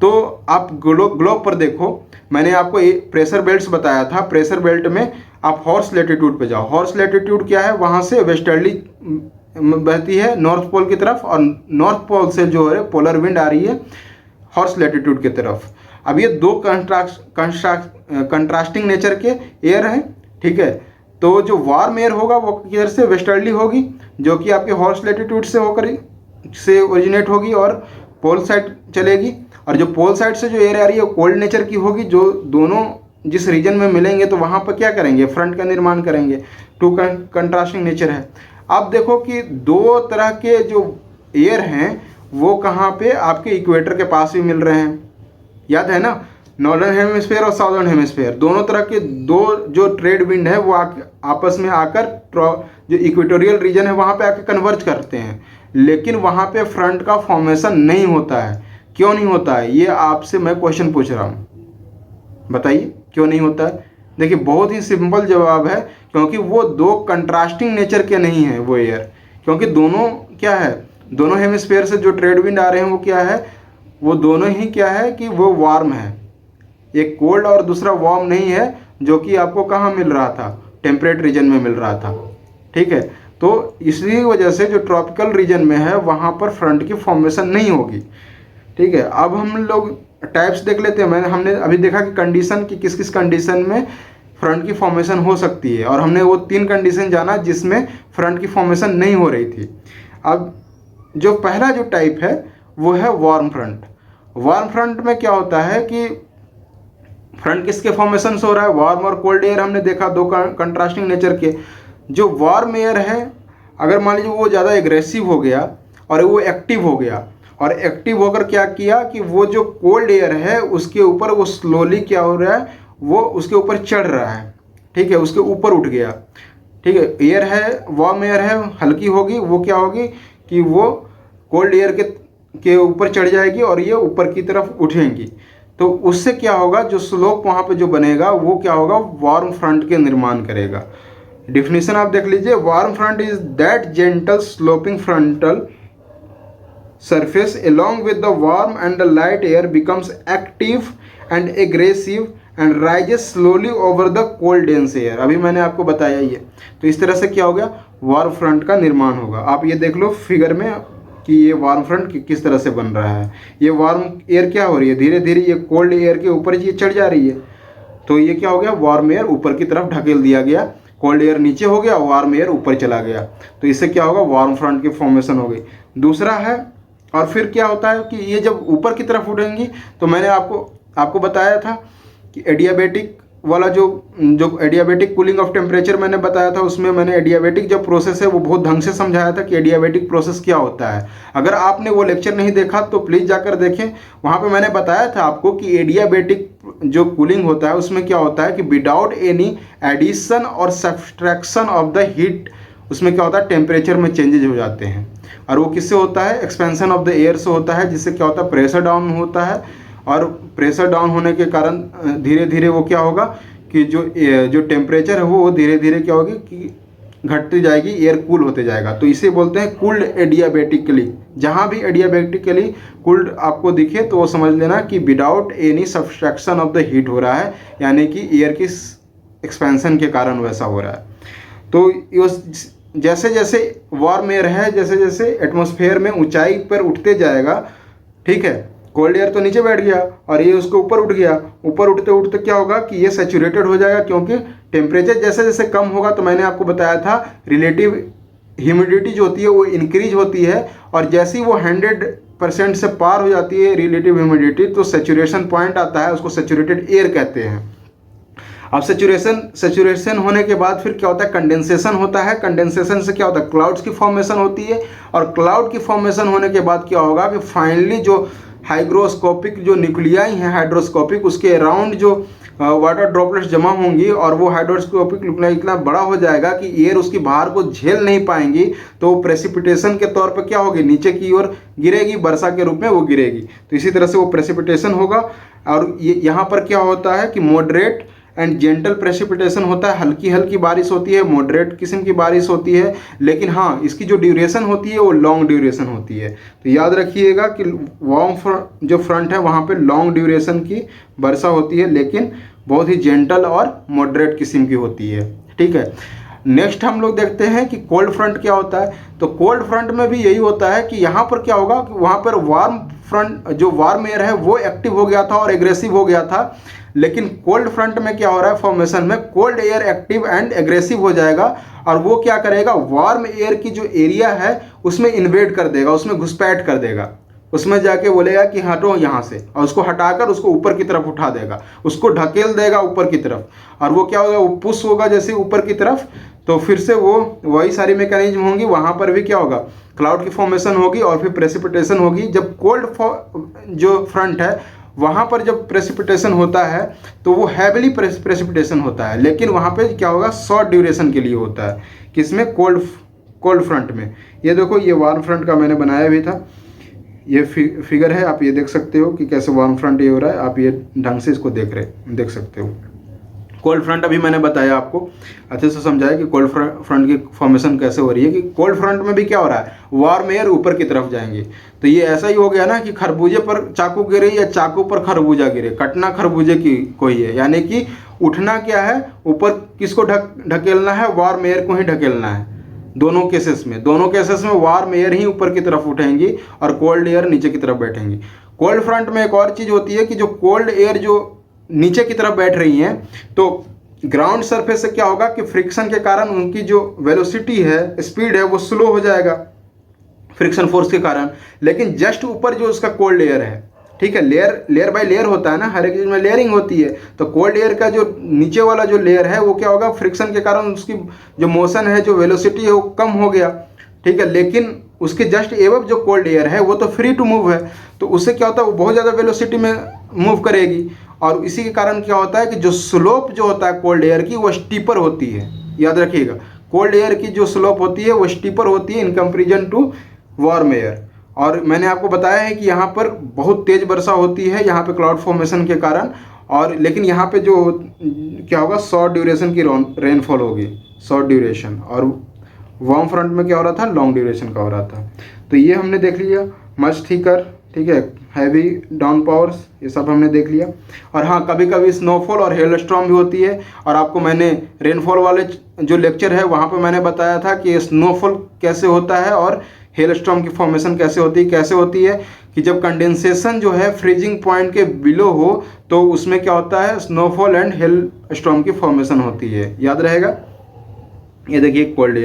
तो आप ग्लोब पर देखो, मैंने आपको प्रेशर बेल्ट्स बताया था। प्रेशर बेल्ट में आप हॉर्स लैटिट्यूड पे जाओ। हॉर्स लैटिट्यूड क्या है, वहाँ से वेस्टर्ली बहती है नॉर्थ पोल की तरफ, और नॉर्थ पोल से जो है पोलर विंड आ रही है हॉर्स लैटिट्यूड की तरफ। अब ये 2 कंट्रास्टिंग नेचर के एयर हैं, ठीक है। तो जो वार्म एयर होगा वो किधर से, वेस्टर्ली होगी, जो कि आपके हॉर्स लैटिट्यूड से होकर से ओरिजिनेट होगी और पोल साइड चलेगी। और जो पोल साइड से जो एयर आ रही है वो कोल्ड नेचर की होगी। जो दोनों जिस रीजन में मिलेंगे तो वहाँ पर क्या करेंगे, फ्रंट का निर्माण करेंगे। 2 कंट्रास्टिंग नेचर है। अब देखो कि 2 तरह के जो एयर हैं वो कहाँ पे, आपके इक्वेटर के पास भी मिल रहे हैं, याद है ना, नॉर्दर्न हेमिस्फेयर और साउदर्न हेमिस्फेयर, दोनों तरह के 2 जो ट्रेड विंड है वो आपस में आकर जो इक्वेटोरियल रीजन है वहाँ पे आकर कन्वर्ज करते हैं। लेकिन वहाँ पे फ्रंट का फॉर्मेशन नहीं होता है। क्यों नहीं होता है, ये आपसे मैं क्वेश्चन पूछ रहा हूँ, बताइए क्यों नहीं होता है। देखिए बहुत ही सिंपल जवाब है, क्योंकि वो 2 कंट्रास्टिंग नेचर के नहीं हैं वो एयर। क्योंकि दोनों क्या है, दोनों हेमिस्फेयर से जो ट्रेड विंड आ रहे हैं वो क्या है, वो दोनों ही क्या है कि वो वार्म है। एक कोल्ड और दूसरा वार्म नहीं है, जो कि आपको कहाँ मिल रहा था, टेम्परेट रीजन में मिल रहा था, ठीक है। तो इसी वजह से जो ट्रॉपिकल रीजन में है वहाँ पर फ्रंट की फॉर्मेशन नहीं होगी, ठीक है। अब हम लोग टाइप्स देख लेते हैं। हमने अभी देखा कि कंडीशन की किस किस कंडीशन में फ्रंट की फॉर्मेशन हो सकती है, और हमने वो 3 कंडीशन जाना जिसमें फ्रंट की फॉर्मेशन नहीं हो रही थी। अब जो पहला जो टाइप है वो है वार्म फ्रंट। वार्म फ्रंट में क्या होता है कि फ्रंट किसके फॉर्मेशन से हो रहा है, वार्म और कोल्ड एयर हमने देखा, 2 कंट्रास्टिंग नेचर के। जो वार्म एयर है, अगर मान लीजिए वो ज़्यादा एग्रेसिव हो गया और वो एक्टिव हो गया, और एक्टिव होकर क्या किया कि वो जो कोल्ड एयर है उसके ऊपर वो स्लोली क्या हो रहा है, वो उसके ऊपर चढ़ रहा है, ठीक है, उसके ऊपर उठ गया, ठीक है। एयर है, वार्म एयर है, हल्की होगी, वो क्या होगी कि वो कोल्ड एयर के ऊपर चढ़ जाएगी और ये ऊपर की तरफ उठेंगी। तो उससे क्या होगा, जो स्लोप वहाँ पे जो बनेगा वो क्या होगा, वार्म फ्रंट के निर्माण करेगा। डिफिनीशन आप देख लीजिए, warm front is that gentle sloping frontal surface along with the warm and the light air becomes active and aggressive and rises slowly over the cold dense air। अभी मैंने आपको बताया ये। तो इस तरह से क्या हो गया, वार्म फ्रंट का निर्माण होगा। आप ये देख लो फिगर में कि ये वार्म फ्रंट किस तरह से बन रहा है। ये वार्म एयर क्या हो रही है, धीरे धीरे ये कोल्ड एयर के ऊपर ये चढ़ जा रही है। तो ये क्या हो गया, वार्म एयर ऊपर की तरफ ढकेल दिया गया, कोल्ड एयर नीचे हो गया, वार्म एयर ऊपर चला गया। तो इससे क्या होगा, वार्म फ्रंट की फॉर्मेशन हो गई। दूसरा है, और फिर क्या होता है कि ये जब ऊपर की तरफ उठेंगी, तो मैंने आपको बताया था कि एडियाबेटिक वाला जो एडियाबेटिक कूलिंग ऑफ टेम्परेचर मैंने बताया था, उसमें मैंने एडियाबेटिक जो प्रोसेस है वो बहुत ढंग से समझाया था कि एडियाबेटिक प्रोसेस क्या होता है। अगर आपने वो लेक्चर नहीं देखा तो प्लीज़ जाकर देखें, वहाँ पे मैंने बताया था आपको कि एडियाबेटिक जो कूलिंग होता है उसमें क्या होता है कि विदाउट एनी एडिशन और सब्सट्रैक्शन ऑफ द हीट, उसमें क्या होता है, टेम्परेचर में चेंजेज हो जाते हैं। और वो किससे होता है, एक्सपेंशन ऑफ द एयर से होता है, जिससे क्या होता है, प्रेशर डाउन होता है। और प्रेशर डाउन होने के कारण धीरे धीरे वो क्या होगा कि जो टेम्परेचर है वो धीरे धीरे क्या होगी कि घटती जाएगी, एयर कूल होते जाएगा। तो इसे बोलते हैं कूल्ड एडियाबेटिकली। जहाँ भी एडियाबेटिकली कूल्ड आपको दिखे तो वो समझ लेना कि without any subtraction of the heat हो रहा है, यानी कि एयर की एक्सपेंशन के कारण वैसा हो रहा है। तो जैसे जैसे वार्म एयर है, जैसे जैसे एटमॉस्फेयर में ऊंचाई पर उठते जाएगा, ठीक है, कोल्ड एयर तो नीचे बैठ गया और ये उसके ऊपर उठ गया। ऊपर उठते उठते क्या होगा कि ये सैचुरेटेड हो जाएगा, क्योंकि टेम्परेचर जैसे जैसे कम होगा, तो मैंने आपको बताया था रिलेटिव ह्यूमिडिटी जो होती है वो इंक्रीज होती है, और जैसे ही वो 100% से पार हो जाती है रिलेटिव ह्यूमिडिटी, तो सैचुरेशन पॉइंट आता है, उसको सैचुरेटेड एयर कहते हैं। अब सैचुरेशन होने के बाद फिर क्या होता है, कंडेंसेशन होता है। कंडेंसेशन से क्या होता है, क्लाउड्स की फॉर्मेशन होती है, और क्लाउड की फॉर्मेशन होने के बाद क्या होगा कि फाइनली जो हाइग्रोस्कोपिक जो न्यूक्लियाई हैं हाइड्रोस्कोपिक, उसके अराउंड जो वाटर ड्रॉपलेट्स जमा होंगी, और वो हाइड्रोस्कोपिक न्यूक्लियाई इतना बड़ा हो जाएगा कि एयर उसकी बाहर को झेल नहीं पाएंगी, तो वो प्रेसिपिटेशन के तौर पर क्या होगी, नीचे की ओर गिरेगी, वर्षा के रूप में वो गिरेगी। तो इसी तरह से वो प्रेसिपिटेशन होगा। और ये यहाँ पर क्या होता है कि मॉडरेट एंड जेंटल प्रेसिपिटेशन होता है, हल्की हल्की बारिश होती है, मॉडरेट किस्म की बारिश होती है, लेकिन हाँ इसकी जो ड्यूरेशन होती है वो लॉन्ग ड्यूरेशन होती है। तो याद रखिएगा कि वार्म जो फ्रंट है वहाँ पे लॉन्ग ड्यूरेशन की वर्षा होती है, लेकिन बहुत ही जेंटल और मॉडरेट किस्म की होती है। ठीक है, नेक्स्ट हम लोग देखते हैं कि कोल्ड फ्रंट क्या होता है। तो कोल्ड फ्रंट में भी यही होता है कि यहाँ पर क्या होगा कि वहाँ पर वार्म फ्रंट जो वार्म एयर है वो एक्टिव हो गया था और एग्रेसिव हो गया था, लेकिन कोल्ड फ्रंट में क्या हो रहा है, फॉर्मेशन में cold air active and aggressive हो जाएगा, और वो क्या करेगा, वार्म एयर की जो एरिया है उसमें इन्वेड कर देगा, उसमें घुसपैठ कर देगा, उसमें जाके बोलेगा कि हटो यहाँ से, और उसको हटाकर उसको ऊपर की तरफ उठा देगा, उसको ढकेल देगा ऊपर की तरफ, और वो क्या होगा, वो पुश होगा जैसे ऊपर की तरफ, तो फिर से वो वही सारी मैकेनिज्म होंगी, वहाँ पर भी क्या होगा, क्लाउड की फॉर्मेशन होगी और फिर प्रेसिपिटेशन होगी। जब कोल्ड जो फ्रंट है वहाँ पर जब प्रेसिपिटेशन होता है तो वो हैविली प्रेसिपिटेशन होता है, लेकिन वहाँ पे क्या होगा, शॉर्ट ड्यूरेशन के लिए होता है। किसमें, कोल्ड फ्रंट में। ये देखो, ये वार्म फ्रंट का मैंने बनाया भी था, ये फिगर है, आप ये देख सकते हो कि कैसे वार्म फ्रंट ये हो रहा है, आप ये ढंग से इसको देख सकते हो। कोल्ड फ्रंट अभी मैंने बताया आपको, अच्छे से समझाया कि कोल्ड फ्रंट की फॉर्मेशन कैसे हो रही है, कि कोल्ड फ्रंट में भी क्या हो रहा है, वार्म एयर ऊपर की तरफ जाएंगे। तो ये ऐसा ही हो गया ना कि खरबूजे पर चाकू गिरे या चाकू पर खरबूजा गिरे, कटना खरबूजे की कोई है, यानी कि उठना क्या है, ऊपर किसको ढकेलना है, वार्म एयर को ही ढकेलना है। दोनों केसेस में वार्म एयर ही ऊपर की तरफ उठेंगी और कोल्ड एयर नीचे की तरफ बैठेंगी। कोल्ड फ्रंट में एक और चीज़ होती है कि जो कोल्ड एयर जो नीचे की तरफ बैठ रही हैं, तो ग्राउंड सरफेस से क्या होगा कि फ्रिक्शन के कारण उनकी जो वेलोसिटी है, स्पीड है, वो स्लो हो जाएगा फ्रिक्शन फोर्स के कारण। लेकिन जस्ट ऊपर जो उसका कोल्ड एयर है, ठीक है, लेयर बाय लेयर होता है ना, हर एक चीज़ में लेयरिंग होती है, तो कोल्ड एयर का जो नीचे वाला जो लेयर है वो क्या होगा, फ्रिक्शन के कारण उसकी जो मोशन है, जो वेलोसिटी है वो कम हो गया, ठीक है। लेकिन उसके जस्ट एबव जो कोल्ड एयर है वो तो फ्री टू मूव है, तो उससे क्या होता है, वो बहुत ज़्यादा वेलोसिटी में मूव करेगी, और इसी के कारण क्या होता है कि जो स्लोप जो होता है कोल्ड एयर की वो स्टीपर होती है। याद रखिएगा, कोल्ड एयर की जो स्लोप होती है वो स्टीपर होती है in comparison to warm air. और मैंने आपको बताया है कि यहाँ पर बहुत तेज़ वर्षा होती है यहाँ पे क्लाउड फॉर्मेशन के कारण, और लेकिन यहाँ पे जो क्या होगा, शॉर्ट ड्यूरेशन की रेनफॉल होगी, शॉर्ट ड्यूरेशन। और वार्म फ्रंट में क्या हो रहा था, लॉन्ग ड्यूरेशन का हो रहा था। तो ये हमने देख लिया, मच थिकर, ठीक है, हैवी डाउन पावर्स, ये सब हमने देख लिया। और हाँ, कभी कभी स्नोफॉल और हेल स्टॉर्म भी होती है, और आपको मैंने रेनफॉल वाले जो लेक्चर है वहाँ पे मैंने बताया था कि स्नोफॉल कैसे होता है और हेल स्टॉर्म की फॉर्मेशन कैसे होती है कि जब कंडेंसेशन जो है फ्रीजिंग पॉइंट के बिलो हो तो उसमें क्या होता है, स्नोफॉल एंड हेल स्टॉर्म की फॉर्मेशन होती है। याद रहेगा। ये देखिए, कोल्ड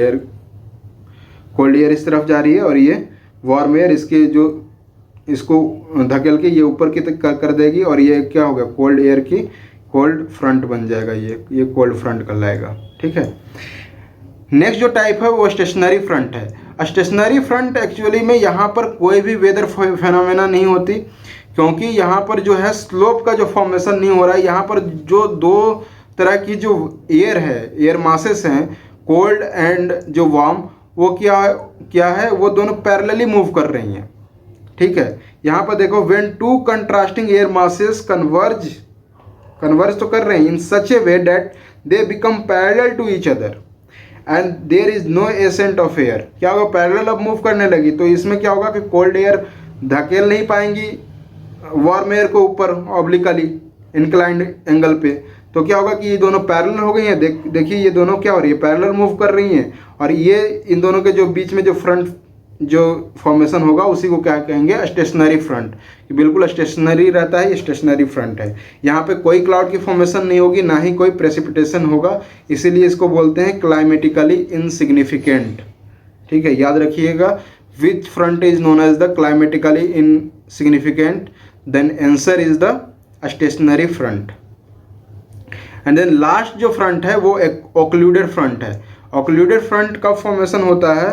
एयर इस तरफ जा रही है और ये वार्म एयर इसके जो इसको धकेल के ये ऊपर की तक कर देगी, और ये क्या होगा, कोल्ड एयर की कोल्ड फ्रंट बन जाएगा, ये कोल्ड फ्रंट कहलाएगा, ठीक है। नेक्स्ट जो टाइप है वो स्टेशनरी फ्रंट है। स्टेशनरी फ्रंट एक्चुअली में यहाँ पर कोई भी वेदर फेनोमेना नहीं होती, क्योंकि यहाँ पर जो है स्लोप का जो फॉर्मेशन नहीं हो रहा है। यहाँ पर जो दो तरह की जो एयर है, एयर मासेस हैं, कोल्ड एंड जो वार्म, वो क्या है, वो दोनों पैरेलली मूव कर रही हैं, ठीक है। यहाँ पर देखो, when two contrasting air masses converge तो कर रहे हैं in such a way that they become parallel to each other and there is no ascent of air. क्या होगा, पैरेलल अब मूव करने लगी, तो इसमें क्या होगा कि कोल्ड एयर धकेल नहीं पाएंगी वार्म एयर को ऊपर ऑब्लिकली इंक्लाइंड एंगल पे, तो क्या होगा कि ये दोनों पैरेलल हो गई हैं। देखिए, ये दोनों क्या हो रही है, पैरेलल मूव कर रही हैं, और ये इन दोनों के जो बीच में जो फ्रंट जो फॉर्मेशन होगा उसी को क्या कहेंगे, स्टेशनरी फ्रंट। कि बिल्कुल स्टेशनरी रहता है, ये स्टेशनरी फ्रंट है। यहाँ पे कोई क्लाउड की फॉर्मेशन नहीं होगी, ना ही कोई प्रेसिपिटेशन होगा, इसीलिए इसको बोलते हैं क्लाइमेटिकली इनसिग्निफिकेंट। ठीक है, याद रखिएगा, which front is known as the climatically insignificant, then answer is the stationary front. And then last जो फ्रंट है वो एक ओक्लूडेड फ्रंट है। ओक्लूडेड फ्रंट का फॉर्मेशन होता है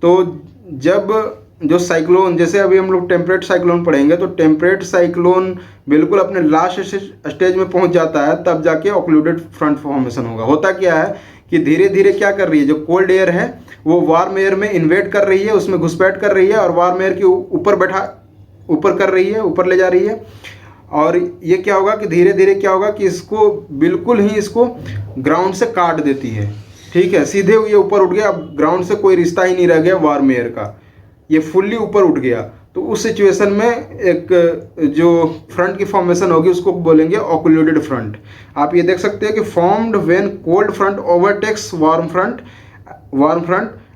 तो जब जो साइक्लोन, जैसे अभी हम लोग टेम्परेट साइक्लोन पढ़ेंगे, तो टेम्परेट साइक्लोन बिल्कुल अपने लास्ट स्टेज में पहुंच जाता है, तब जाके ओक्लूडेड फ्रंट फॉर्मेशन होगा। होता क्या है कि धीरे धीरे क्या कर रही है, जो कोल्ड एयर है वो वार्म एयर में इन्वेट कर रही है, उसमें घुसपैठ कर रही है और वार्म एयर के ऊपर कर रही है, ऊपर ले जा रही है। और ये क्या होगा कि धीरे धीरे क्या होगा कि इसको बिल्कुल ही इसको ग्राउंड से काट देती है। ठीक है, सीधे ये ऊपर उठ गया, अब ग्राउंड से कोई रिश्ता ही नहीं रह गया वार्म एयर का, ये फुल्ली ऊपर उठ गया। तो उस सिचुएशन में एक जो फ्रंट की फॉर्मेशन होगी उसको बोलेंगे ओक्लूडेड फ्रंट। आप ये देख सकते हैं कि formed when cold front overtakes warm front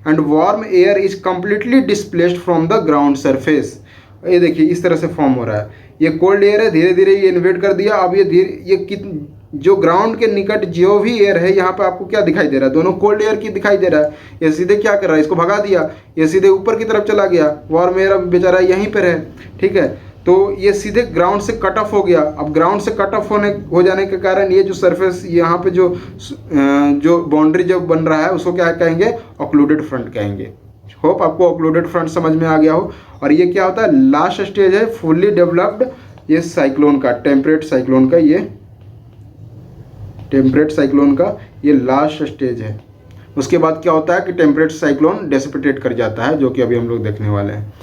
end warm air is completely displaced from the ground surface. ये देखिए इस तरह से फॉर्म हो रहा है, ये कोल्ड एयर है, धीरे धीरे ये इन्वेट कर दिया। अब ये जो ग्राउंड के निकट जो भी एयर है, यहाँ पे आपको क्या दिखाई दे रहा है, दोनों कोल्ड एयर की दिखाई दे रहा है। ये सीधे क्या कर रहा है, इसको भगा दिया, ये सीधे ऊपर की तरफ चला गया, वार्म एयर अब बेचारा यहीं पर है। ठीक है, तो ये सीधे ग्राउंड से कट ऑफ हो गया। अब ग्राउंड से कट ऑफ हो जाने के कारण ये जो सरफेस यहाँ पे जो बाउंड्री जो बन रहा है उसको क्या कहेंगे, ओक्लूडेड फ्रंट कहेंगे। होप आपको ओक्लूडेड फ्रंट समझ में आ गया हो। और ये क्या होता है, लास्ट स्टेज है फुल्ली डेवलप्ड ये साइक्लोन का, टेम्परेट साइक्लोन का, ये टेम्परेट साइक्लोन का ये लास्ट स्टेज है। उसके बाद क्या होता है कि टेम्परेट साइक्लोन डेसिपिटेट कर जाता है, जो कि अभी हम लोग देखने वाले हैं।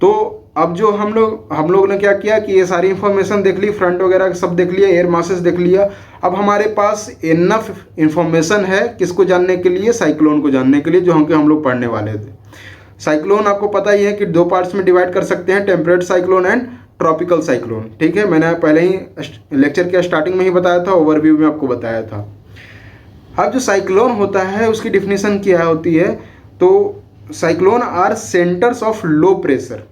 तो अब जो हम लोग ने क्या किया कि ये सारी इंफॉर्मेशन देख ली, फ्रंट वगैरह सब देख लिया, एयर मासेस देख लिया। अब हमारे पास इनफ इंफॉर्मेशन है किसको जानने के लिए, साइक्लोन को जानने के लिए, जो हम लोग पढ़ने वाले थे। साइक्लोन आपको पता ही है कि दो पार्ट्स में डिवाइड कर सकते हैं, temperate cyclone and tropical cyclone. ठीक है, मैंने पहले ही लेक्चर के स्टार्टिंग में ही बताया था, ओवरव्यू में आपको बताया था। अब जो साइक्लोन होता है उसकी डिफिनीशन क्या होती है, तो cyclone are centres of low pressure.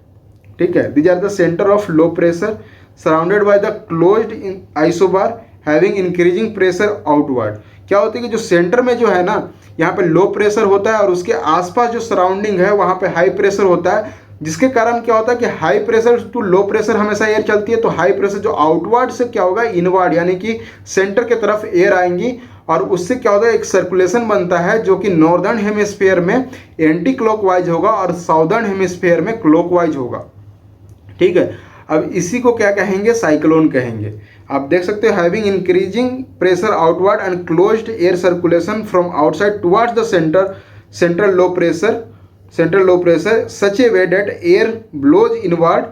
ठीक है, these are the centre of low pressure surrounded by the closed isobar having increasing pressure outward. क्या होती है कि जो सेंटर में जो है ना, यहाँ पे लो प्रेशर होता है और उसके आसपास जो सराउंडिंग है वहाँ पे हाई प्रेशर होता है, जिसके कारण क्या होता है कि high pressure to low pressure हमेशा एयर चलती है। तो हाई प्रेशर जो आउटवर्ड से क्या होगा, इनवर्ड यानी कि सेंटर के तरफ एयर आएंगी और उससे क्या होता है, एक सर्कुलेशन बनता है जो कि नॉर्दर्न हेमिस्फीयर में एंटी क्लॉकवाइज होगा और साउदर्न हेमिस्फीयर में क्लॉकवाइज होगा। ठीक है, अब इसी को क्या कहेंगे, साइक्लोन कहेंगे। आप देख सकते हो, having increasing pressure outward and closed air circulation from outside towards the central low pressure such a way that air blows inward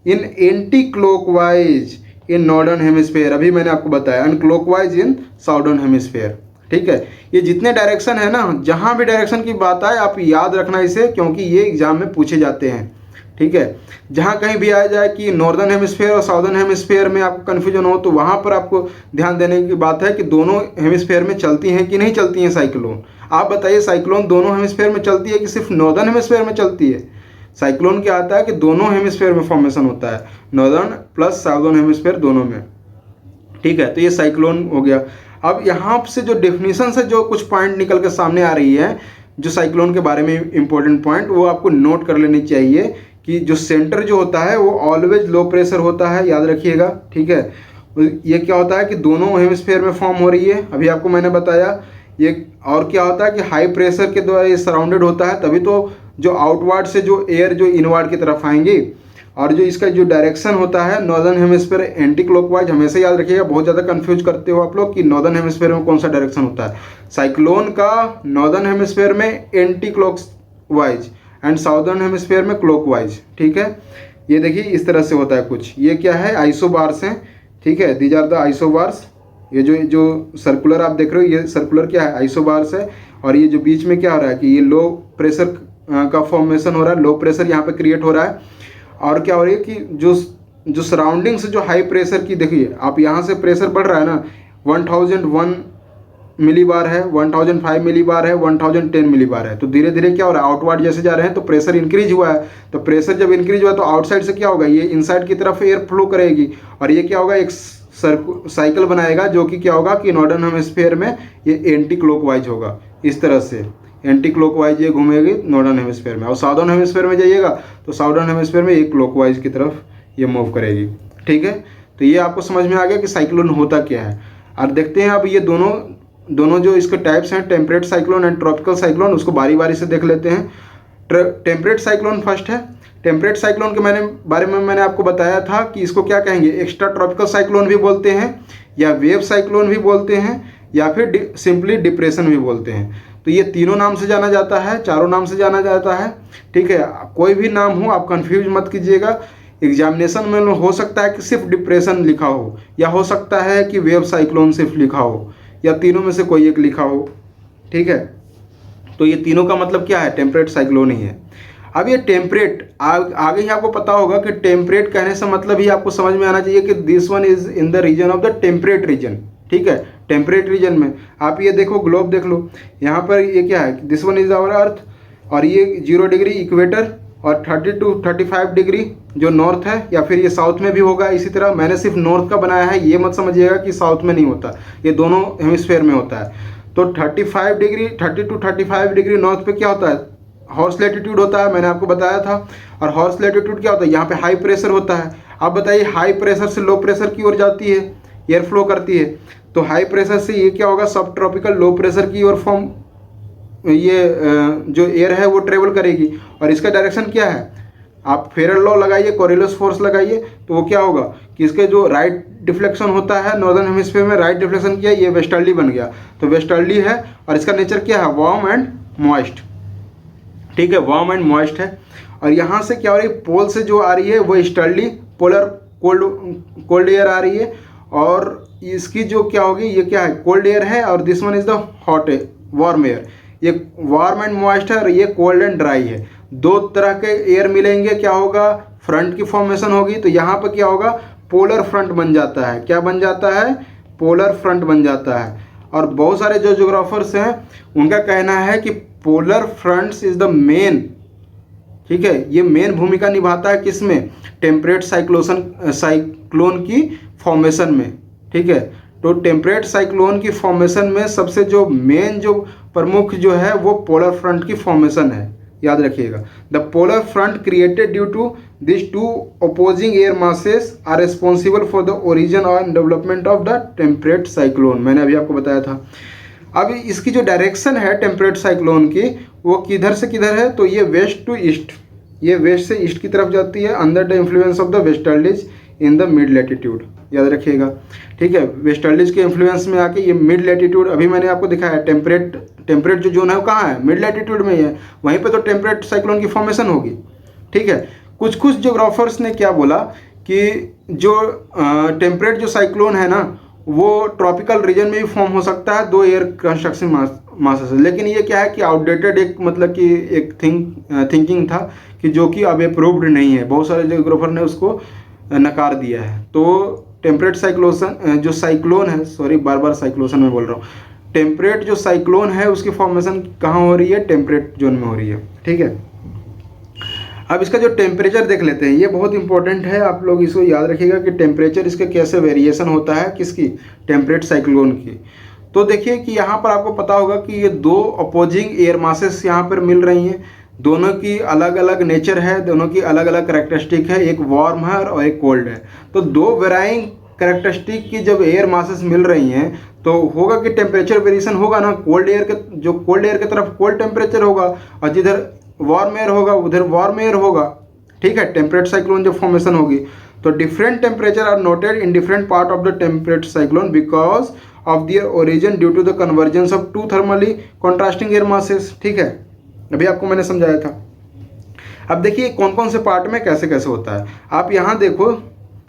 in anti clockwise in northern hemisphere. अभी मैंने आपको बताया, and clockwise in southern hemisphere. ठीक है, ये जितने direction है ना, जहाँ भी डायरेक्शन की बात आए आप याद रखना इसे, क्योंकि ये एग्जाम में पूछे जाते हैं। ठीक है, जहाँ कहीं भी आ जाए कि नॉर्दर्न हेमिस्फीयर और साउदर्न हेमिस्फीयर में आपको कन्फ्यूजन हो, तो वहाँ पर आपको ध्यान देने की बात है कि दोनों हेमिस्फीयर में चलती हैं कि नहीं चलती हैं साइक्लोन। आप बताइए, साइक्लोन दोनों हेमिस्फीयर में चलती है कि सिर्फ नॉर्दर्न हेमिस्फीयर में चलती है? साइक्लोन क्या आता है कि दोनों हेमिस्फीयर में फॉर्मेशन होता है, नॉर्दर्न प्लस साउदर्न हेमिस्फीयर दोनों में। ठीक है, तो ये साइक्लोन हो गया। अब यहाँ से जो डेफिनेशन से जो कुछ पॉइंट निकल के सामने आ रही है, जो साइक्लोन के बारे में इंपॉर्टेंट पॉइंट, वो आपको नोट कर लेनी चाहिए कि जो सेंटर जो होता है वो ऑलवेज लो प्रेशर होता है, याद रखिएगा। ठीक है, ये क्या होता है कि दोनों हेमिस्फीयर में फॉर्म हो रही है, अभी आपको मैंने बताया ये। और क्या होता है कि हाई प्रेशर के द्वारा ये सराउंडेड होता है, तभी तो जो आउटवर्ड से जो एयर जो इनवर्ड की तरफ आएंगी। और जो इसका जो डायरेक्शन होता है नॉर्दर्न हेमिस्फीयर एंटी क्लॉकवाइज, हमेशा याद रखिएगा, बहुत ज़्यादा कंफ्यूज करते हो आप लोग कि नॉर्दर्न हेमिस्फीयर में कौन सा डायरेक्शन होता है। साइक्लोन का नॉर्दर्न हेमिस्फीयर में anti clockwise and southern hemisphere में क्लॉकवाइज। ठीक है, ये देखिए इस तरह से होता है कुछ। ये क्या है, आइसोबार्स हैं। ठीक है, दीज आर द आइसोबार्स। ये जो सर्कुलर आप देख रहे हो, ये सर्कुलर क्या है, आइसोबार्स है। और ये जो बीच में क्या हो रहा है कि ये लो प्रेशर का फॉर्मेशन हो रहा है, लो प्रेशर यहाँ पे क्रिएट हो रहा है। और क्या हो रही है कि जो सराउंडिंग से जो हाई प्रेशर की, देखिए आप यहाँ से प्रेशर बढ़ रहा है ना, 1001 मिली बार है, 1005 मिली बार है, 1010 मिली बार है। तो धीरे धीरे क्या हो रहा है, आउटवर्ड जैसे जा रहे हैं तो प्रेशर इंक्रीज हुआ है। तो प्रेशर जब इंक्रीज हुआ तो आउटसाइड से क्या होगा, ये इनसाइड की तरफ एयर फ्लो करेगी और ये क्या होगा, एक साइकिल बनाएगा जो कि क्या होगा कि नॉर्दर्न हेमिस्फीयर में ये एंटी क्लॉकवाइज होगा। इस तरह से एंटी क्लॉकवाइज ये घूमेगी नॉर्दर्न हेमिस्फीयर में, और साउदर्न हेमिस्फीयर में जाइएगा तो साउदर्न हेमिस्फीयर में ये क्लॉकवाइज की तरफ ये मूव करेगी। ठीक है, तो ये आपको समझ में आ गया कि साइक्लोन होता क्या है। और देखते हैं अब ये दोनों जो इसके टाइप्स हैं, temperate cyclone and tropical cyclone, उसको बारी बारी से देख लेते हैं। टेम्परेट साइक्लोन फर्स्ट है। टेम्परेट साइक्लोन के बारे में मैंने आपको बताया था कि इसको क्या कहेंगे, एक्स्ट्रा ट्रॉपिकल साइक्लोन भी बोलते हैं, या वेव साइक्लोन भी बोलते हैं, या फिर सिंपली डिप्रेशन भी बोलते हैं। तो ये तीनों नाम से जाना जाता है, चारों नाम से जाना जाता है। ठीक है, कोई भी नाम हो आप कंफ्यूज मत कीजिएगा। एग्जामिनेशन में हो सकता है कि सिर्फ डिप्रेशन लिखा हो, या हो सकता है कि वेव साइक्लोन सिर्फ लिखा हो, या तीनों में से कोई एक लिखा हो। ठीक है, तो ये तीनों का मतलब क्या है, टेम्परेट साइक्लोन ही है। अब ये टेम्परेट आगे ही आपको पता होगा कि टेम्परेट कहने से मतलब ही आपको समझ में आना चाहिए कि this one is in the region of the temperate region. ठीक है, टेम्परेट रीजन में आप ये देखो, ग्लोब देख लो, यहाँ पर ये क्या है, this one is our earth, और ये 0 डिग्री इक्वेटर, और 30 to 35 डिग्री जो नॉर्थ है, या फिर ये साउथ में भी होगा। इसी तरह मैंने सिर्फ नॉर्थ का बनाया है, ये मत समझिएगा कि साउथ में नहीं होता, ये दोनों हेमिस्फीयर में होता है। तो 30 to 35 डिग्री नॉर्थ पे क्या होता है, हॉर्स लैटिट्यूड होता है, मैंने आपको बताया था। और हॉर्स लैटिट्यूड क्या होता है, यहाँ पे हाई प्रेशर होता है। आप बताइए, हाई प्रेशर से लो प्रेशर की ओर जाती है, एयर फ्लो करती है, तो हाई प्रेशर से ये क्या होगा, सब ट्रॉपिकल लो प्रेशर की ओर फॉर्म ये जो एयर है वो ट्रेवल करेगी। और इसका डायरेक्शन क्या है, आप फेरल लॉ लगाइए, कोरियोलिस फोर्स लगाइए, तो वो क्या होगा कि इसके जो राइट डिफ्लेक्शन होता है नॉर्दर्न हेमिस्फीयर में, राइट डिफ्लेक्शन किया, ये वेस्टर्ली बन गया, तो वेस्टर्ली है। और इसका नेचर क्या है, वार्म एंड मॉइस्ट। ठीक है, वार्म एंड मॉइस्ट है। और यहाँ से क्या हो रही है, पोल से जो आ रही है वो ईस्टर्ली पोलर कोल्ड एयर आ रही है, और इसकी जो क्या होगी, ये क्या है, कोल्ड एयर है, और this one is the hot warm air. ये वार्म एंड मॉइस्ट है और ये कोल्ड एंड ड्राई है। दो तरह के एयर मिलेंगे, क्या होगा, फ्रंट की फॉर्मेशन होगी। तो यहाँ पर क्या होगा, पोलर फ्रंट बन जाता है। क्या बन जाता है, पोलर फ्रंट बन जाता है। और बहुत सारे जो ज्योग्राफर्स हैं उनका कहना है कि polar fronts is the main, ठीक है, ये मेन भूमिका निभाता है किसमें, टेम्परेट साइक्लोन की फॉर्मेशन में। ठीक है, तो टेम्परेट साइक्लोन की फॉर्मेशन में सबसे जो मेन जो प्रमुख जो है वो पोलर फ्रंट की फॉर्मेशन है, याद रखिएगा। The polar front created due to this two opposing air masses are responsible for the origin और development of the temperate cyclone, मैंने अभी आपको बताया था। अब इसकी जो डायरेक्शन है टेम्परेट साइक्लोन की, वो किधर से किधर है, तो ये वेस्ट टू ईस्ट, ये वेस्ट से ईस्ट की तरफ जाती है, under the influence of the westerlies in the mid latitude, याद रखिएगा। ठीक है, वेस्टर्लीज के इन्फ्लुएंस में आके ये मिड लैटिट्यूड, अभी मैंने आपको दिखाया टेम्परेट जो जोन है वो कहाँ है, मिड लैटिट्यूड में ही है, वहीं पे तो टेम्परेट साइक्लोन की फॉर्मेशन होगी। ठीक है, कुछ ज्योग्राफर्स ने क्या बोला कि जो टेम्परेट जो साइक्लोन है ना, वो ट्रॉपिकल रीजन में भी फॉर्म हो सकता है, दो एयर कंस्ट्रक्शन मासेस से। लेकिन ये क्या है कि आउटडेटेड एक मतलब कि एक थिंकिंग था कि जो कि अब अप्रूव्ड नहीं है, बहुत सारे ज्योग्राफर ने उसको नकार दिया है। तो टेम्परेट साइक्लोन जो साइक्लोन है, सॉरी बार बार साइक्लोन में बोल रहा हूँ, टेम्परेट जो साइक्लोन है उसकी फॉर्मेशन कहाँ हो रही है, टेम्परेट जोन में हो रही है। ठीक है, अब इसका जो टेम्परेचर देख लेते हैं, ये बहुत इंपॉर्टेंट है, आप लोग इसको याद रखिएगा कि टेम्परेचर इसके कैसे वेरिएशन होता है, किसकी, टेम्परेट साइक्लोन की। तो देखिए कि यहाँ पर आपको पता होगा कि ये दो अपोजिंग एयर मासेस यहाँ पर मिल रही हैं, दोनों की अलग अलग नेचर है, दोनों की अलग अलग करैक्टरिस्टिक है, एक वार्म है और एक कोल्ड है। तो दो वेराइंग करैक्टरिस्टिक की जब एयर मासेस मिल रही हैं तो होगा कि टेम्परेचर वेरिएशन होगा ना, कोल्ड एयर की तरफ कोल्ड टेम्परेचर होगा, और जिधर वार्म एयर होगा उधर वार्म एयर होगा। ठीक है, टेम्परेट साइक्लोन जब फॉर्मेशन होगी तो different temperature are noted in different part of the temperate cyclone because of their origin due to the convergence of two thermally contrasting air masses. ठीक है, अभी आपको मैंने समझाया था। अब देखिए कौन कौन से पार्ट में कैसे कैसे होता है, आप यहाँ देखो,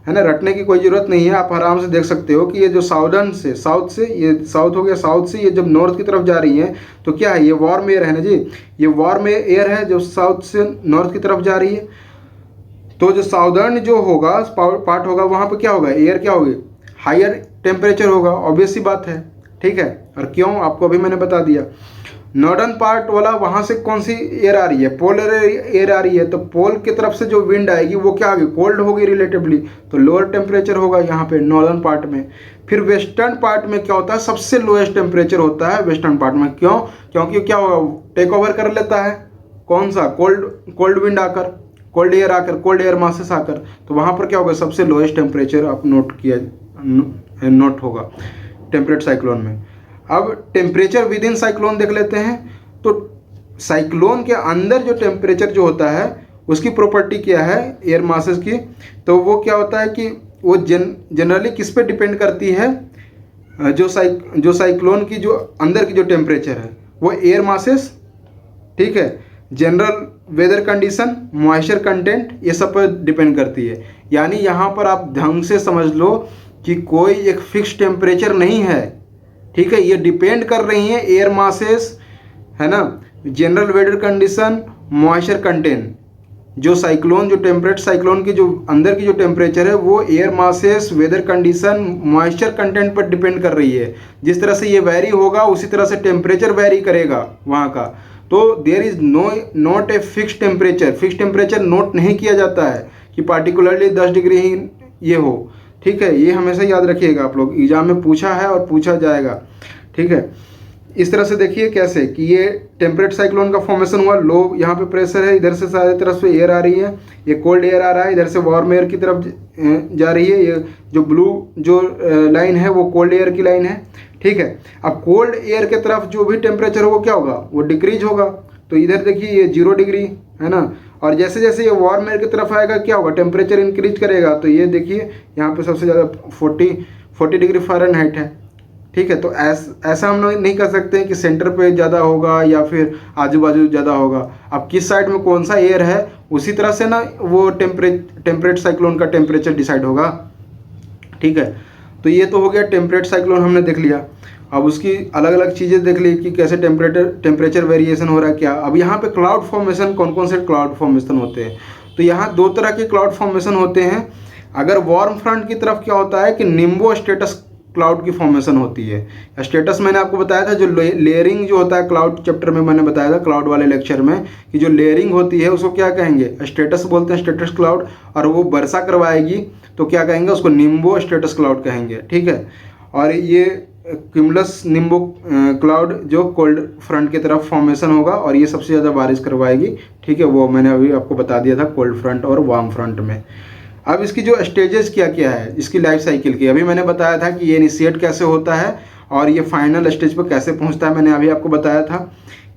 है ना, रटने की कोई ज़रूरत नहीं है, आप आराम से देख सकते हो कि ये जो साउथ से ये साउथ हो गया, साउथ से ये जब नॉर्थ की तरफ जा रही है तो क्या है, ये वार्म एयर है ना जी, ये वार्म एयर है जो साउथ से नॉर्थ की तरफ जा रही है। तो जो साउदर्न जो होगा पार्ट होगा, वहाँ पर क्या होगा, एयर क्या होगी, हायर टेम्परेचर होगा, ऑब्वियस सी बात है। ठीक है, और क्यों आपको अभी मैंने बता दिया। नॉर्दर्न पार्ट वाला वहाँ से कौन सी एयर आ रही है, पोलर एयर आ रही है, तो पोल की तरफ से जो विंड आएगी वो क्या आएगी, कोल्ड होगी रिलेटिवली, तो लोअर टेम्परेचर होगा यहाँ पे नॉर्दर्न पार्ट में। फिर वेस्टर्न पार्ट में क्या होता है, सबसे लोएस्ट टेम्परेचर होता है वेस्टर्न पार्ट में। क्यों, क्योंकि क्या होगा, टेक ओवर कर लेता है कौन सा, कोल्ड विंड आकर, कोल्ड एयर आकर, कोल्ड एयर मासेस आकर, तो वहाँ पर क्या होगा, सबसे लोएस्ट टेम्परेचर आप नोट होगा टेम्परेट साइक्लोन में। अब टेम्परेचर विद इन साइक्लोन देख लेते हैं। तो साइक्लोन के अंदर जो टेम्परेचर जो होता है उसकी प्रॉपर्टी क्या है एयर मासेस की, तो वो क्या होता है कि वो जनरली किस पे डिपेंड करती है, जो साइक्लोन की जो अंदर की जो टेम्परेचर है वो एयर मासेस, ठीक है, general weather condition, moisture content, ये सब पर डिपेंड करती है। यानी यहाँ पर आप ढंग से समझ लो कि कोई एक फिक्स टेम्परेचर नहीं है, ठीक है, ये डिपेंड कर रही हैं एयर मासेस, है ना, general weather condition, moisture content. जो साइक्लोन, जो टेम्परेट साइक्लोन की जो अंदर की जो टेम्परेचर है वो air masses, weather condition, moisture content पर डिपेंड कर रही है। जिस तरह से ये वेरी होगा उसी तरह से टेम्परेचर वेरी करेगा वहाँ का। तो there is not a fix temperature note नहीं किया जाता है कि पार्टिकुलरली 10 डिग्री ही ये हो, ठीक है, ये हमेशा याद रखिएगा आप लोग, एग्जाम में पूछा है और पूछा जाएगा, ठीक है। इस तरह से देखिए कैसे कि ये टेम्परेट साइक्लोन का फॉर्मेशन हुआ, लो यहाँ पे प्रेशर है, इधर से सारी तरफ से एयर आ रही है, ये कोल्ड एयर आ रहा है, इधर से वार्म एयर की तरफ जा रही है, ये जो ब्लू जो लाइन है वो कोल्ड एयर की लाइन है, ठीक है। अब कोल्ड एयर के तरफ जो भी टेम्परेचर होगा क्या होगा, वो डिक्रीज होगा, तो इधर देखिए ये 0 डिग्री है ना, और जैसे जैसे ये वार्म एयर की तरफ आएगा क्या होगा, टेम्परेचर इंक्रीज करेगा, तो ये देखिए यहाँ पे सबसे ज़्यादा 40 डिग्री फ़ारेनहाइट है, ठीक है। तो ऐसा हम नहीं कर सकते हैं कि सेंटर पे ज़्यादा होगा या फिर आजू बाजू ज़्यादा होगा। अब किस साइड में कौन सा एयर है उसी तरह से ना वो टेम्परेट साइक्लोन का टेम्परेचर डिसाइड होगा, ठीक है। तो ये तो हो गया टेम्परेट साइक्लोन, हमने देख लिया। अब उसकी अलग अलग चीज़ें देख ली कि कैसे टेम्परेचर वेरिएशन हो रहा है क्या। अब यहाँ पे क्लाउड फॉर्मेशन, कौन कौन से क्लाउड फॉर्मेशन होते हैं, तो यहाँ 2 तरह के क्लाउड फॉर्मेशन होते हैं। अगर वार्म फ्रंट की तरफ क्या होता है कि निम्बो स्टेटस क्लाउड की फॉर्मेशन होती है। स्टेटस मैंने आपको बताया था, जो लेयरिंग जो होता है क्लाउड चैप्टर में मैंने बताया था, क्लाउड वाले लेक्चर में, कि जो लेयरिंग होती है उसको क्या कहेंगे, स्टेटस बोलते हैं, स्टेटस क्लाउड। और वो वर्षा करवाएगी तो क्या कहेंगे, उसको निम्बो स्टेटस क्लाउड कहेंगे, ठीक है। और ये क्यूमुलस निम्बो क्लाउड जो कोल्ड फ्रंट की तरफ फॉर्मेशन होगा और ये सबसे ज़्यादा बारिश करवाएगी, ठीक है, वो मैंने अभी आपको बता दिया था कोल्ड फ्रंट और वार्म फ्रंट में। अब इसकी जो स्टेजेस क्या क्या है इसकी लाइफ साइकिल की, अभी मैंने बताया था कि ये इनिशिएट कैसे होता है और ये फाइनल स्टेज पर कैसे पहुंचता है। मैंने अभी आपको बताया था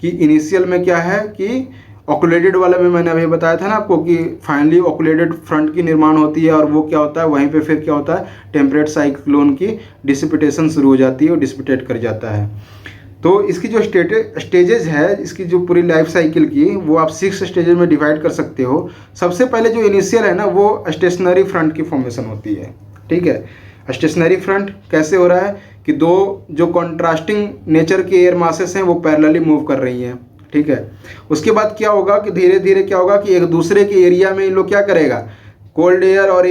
कि इनिशियल में क्या है कि ऑकुलेटेड वाला में मैंने अभी बताया था ना आपको कि फाइनली ऑकुलेटेड फ्रंट की निर्माण होती है और वो क्या होता है, वहीं पे फिर क्या होता है, टेम्परेट साइक्लोन की डिसिपिटेशन शुरू हो जाती है और डिसिपिटेट कर जाता है। तो इसकी जो स्टेजेज है, इसकी जो पूरी लाइफ साइकिल की, वो आप 6 स्टेजेज में डिवाइड कर सकते हो। सबसे पहले जो इनिशियल है ना वो स्टेशनरी फ्रंट की फॉर्मेशन होती है, ठीक है। स्टेशनरी फ्रंट कैसे हो रहा है कि 2 जो कॉन्ट्रास्टिंग नेचर के एयर मासेस हैं वो पैरेलली मूव कर रही हैं, ठीक है। उसके बाद क्या होगा कि धीरे धीरे क्या होगा कि एक दूसरे के एरिया में इन लोग क्या करेगा, कोल्ड एयर और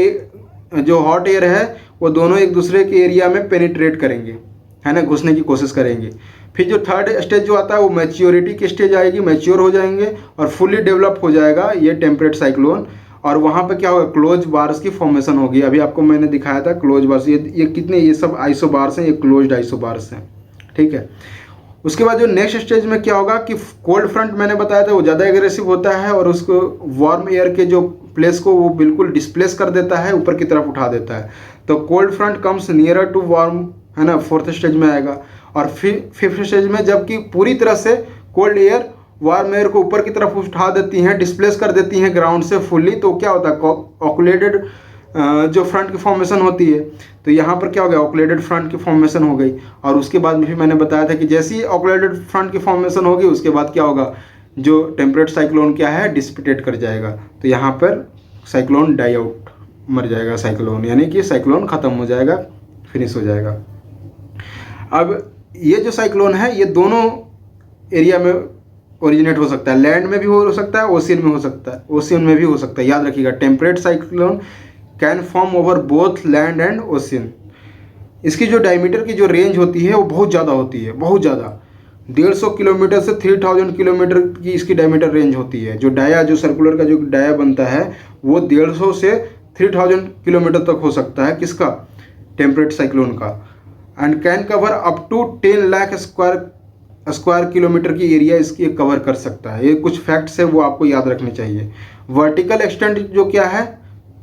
जो हॉट एयर है वो दोनों एक दूसरे के एरिया में पेनिट्रेट करेंगे, है ना, घुसने की कोशिश करेंगे। फिर जो थर्ड स्टेज जो आता है वो मैच्योरिटी की स्टेज आएगी, मैच्योर हो जाएंगे और फुली डेवलप हो जाएगा ये टेम्परेट साइक्लोन। और वहाँ पे क्या होगा, क्लोज बार्स की फॉर्मेशन होगी। अभी आपको मैंने दिखाया था क्लोज बार्स, ये कितने, ये सब आइसोबार्स हैं, ये क्लोज्ड आइसोबार्स हैं, ठीक है। उसके बाद जो नेक्स्ट स्टेज में क्या होगा कि कोल्ड फ्रंट मैंने बताया था वो ज़्यादा एग्रेसिव होता है और उसको वार्म एयर के जो प्लेस को वो बिल्कुल डिस्प्लेस कर देता है, ऊपर की तरफ उठा देता है। तो cold front comes nearer to warm, है ना, 4th स्टेज में आएगा। और फिर 5th स्टेज में जबकि पूरी तरह से कोल्ड एयर वार्म एयर को ऊपर की तरफ उठा देती हैं, डिस्प्लेस कर देती हैं ग्राउंड से फुल्ली, तो क्या होता है, ऑकुलेटेड जो फ्रंट की फॉर्मेशन होती है। तो यहाँ पर क्या हो गया, ऑकुलेटेड फ्रंट की फॉर्मेशन हो गई। और उसके बाद भी मैंने बताया था कि जैसे ही ऑकुलेटेड फ्रंट की फॉर्मेशन होगी उसके बाद क्या होगा, जो टेम्परेट साइक्लोन क्या है, डिसिपिटेट कर जाएगा। तो यहाँ पर साइक्लोन डाई आउट, मर जाएगा साइक्लोन, यानी कि साइक्लोन ख़त्म हो जाएगा, फिनिश हो जाएगा। अब ये जो साइक्लोन है ये दोनों एरिया में ओरिजिनेट हो सकता है, लैंड में भी हो सकता है, ओशियन में हो सकता है, ओशियन में भी हो सकता है। याद रखिएगा, temperate cyclone can form over both land and ocean. इसकी जो डायमीटर की जो रेंज होती है वो बहुत ज़्यादा होती है, बहुत ज़्यादा। 150 किलोमीटर से 3000 किलोमीटर की इसकी डायमीटर रेंज होती है। जो डाया, जो सर्कुलर का जो डाया बनता है वो 150 से 3000 किलोमीटर तक हो सकता है। किसका? टेम्परेट साइक्लोन का। And can cover up to 10 lakh square kilometre की एरिया इसकी कवर कर सकता है। ये कुछ फैक्ट्स है वो आपको याद रखने चाहिए। वर्टिकल एक्सटेंट जो क्या है,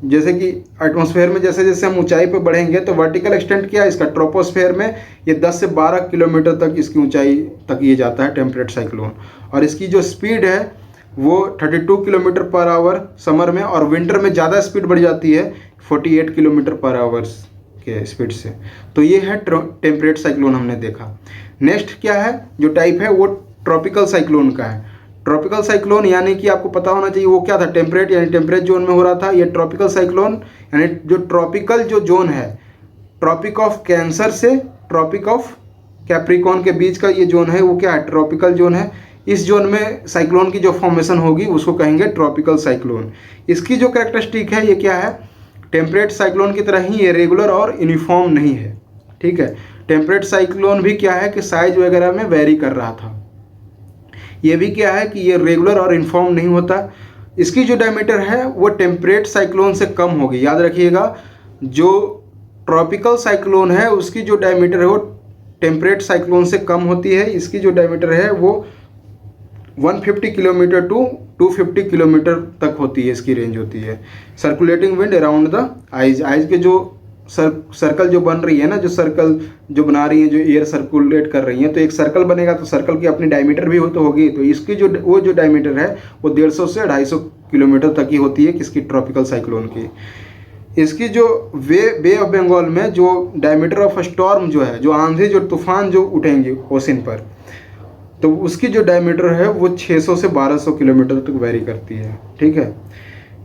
जैसे कि एटमॉस्फेयर में जैसे जैसे हम ऊंचाई पर बढ़ेंगे तो वर्टिकल एक्सटेंट क्या है इसका, ट्रोपोस्फेयर में ये 10 से 12 किलोमीटर तक इसकी ऊंचाई तक ये जाता है टेम्परेट साइक्लोन। और इसकी जो स्पीड है वो 32 किलोमीटर पर आवर समर में, और विंटर में ज़्यादा स्पीड बढ़ जाती है 48 किलोमीटर पर आवर्स के स्पीड से। तो ये है टेम्परेट साइक्लोन हमने देखा। नेक्स्ट क्या है जो टाइप है वो ट्रॉपिकल साइक्लोन का है। ट्रॉपिकल साइक्लोन यानी कि आपको पता होना चाहिए वो क्या था, टेम्परेट यानी टेम्परेट जोन में हो रहा था। ये ट्रॉपिकल साइक्लोन यानी जो ट्रॉपिकल जो जोन है, ट्रॉपिक ऑफ कैंसर से ट्रॉपिक ऑफ कैप्रिकॉन के बीच का ये जोन है वो क्या है, ट्रॉपिकल जोन है। इस जोन में साइक्लोन की जो फॉर्मेशन होगी उसको कहेंगे ट्रॉपिकल साइक्लोन। इसकी जो कैरेक्टरिस्टिक है ये क्या है, टेम्परेट साइक्लोन की तरह ही ये रेगुलर और यूनिफॉर्म नहीं है। ठीक है, टेम्परेट साइक्लोन भी क्या है कि साइज वगैरह में वेरी कर रहा था। ये भी क्या है कि ये रेगुलर और यूनिफॉर्म नहीं होता। इसकी जो डायमीटर है वो टेम्परेट साइक्लोन से कम होगी। याद रखिएगा, जो ट्रॉपिकल साइक्लोन है उसकी जो डायमीटर है वो टेम्परेट साइक्लोन से कम होती है। इसकी जो डायमीटर है वो 150 किलोमीटर टू 250 किलोमीटर तक होती है, इसकी रेंज होती है। Circulating wind around the eyes, eyes के जो सर्कल जो बन रही है ना, जो सर्कल जो बना रही है, जो एयर सर्कुलेट कर रही है, तो एक सर्कल बनेगा तो सर्कल की अपनी डायमीटर भी हो तो होगी। तो इसकी जो वो जो डायमीटर है वो 150 से 250 किलोमीटर तक की होती है किसकी, ट्रॉपिकल साइक्लोन की। इसकी जो बे ऑफ बंगाल में जो डायमीटर ऑफ स्टॉर्म जो है, जो आंधी जो तूफान जो उठेंगे ओशन पर, तो उसकी जो डायमीटर है वो 600 से 1200 किलोमीटर तक वेरी करती है। ठीक है,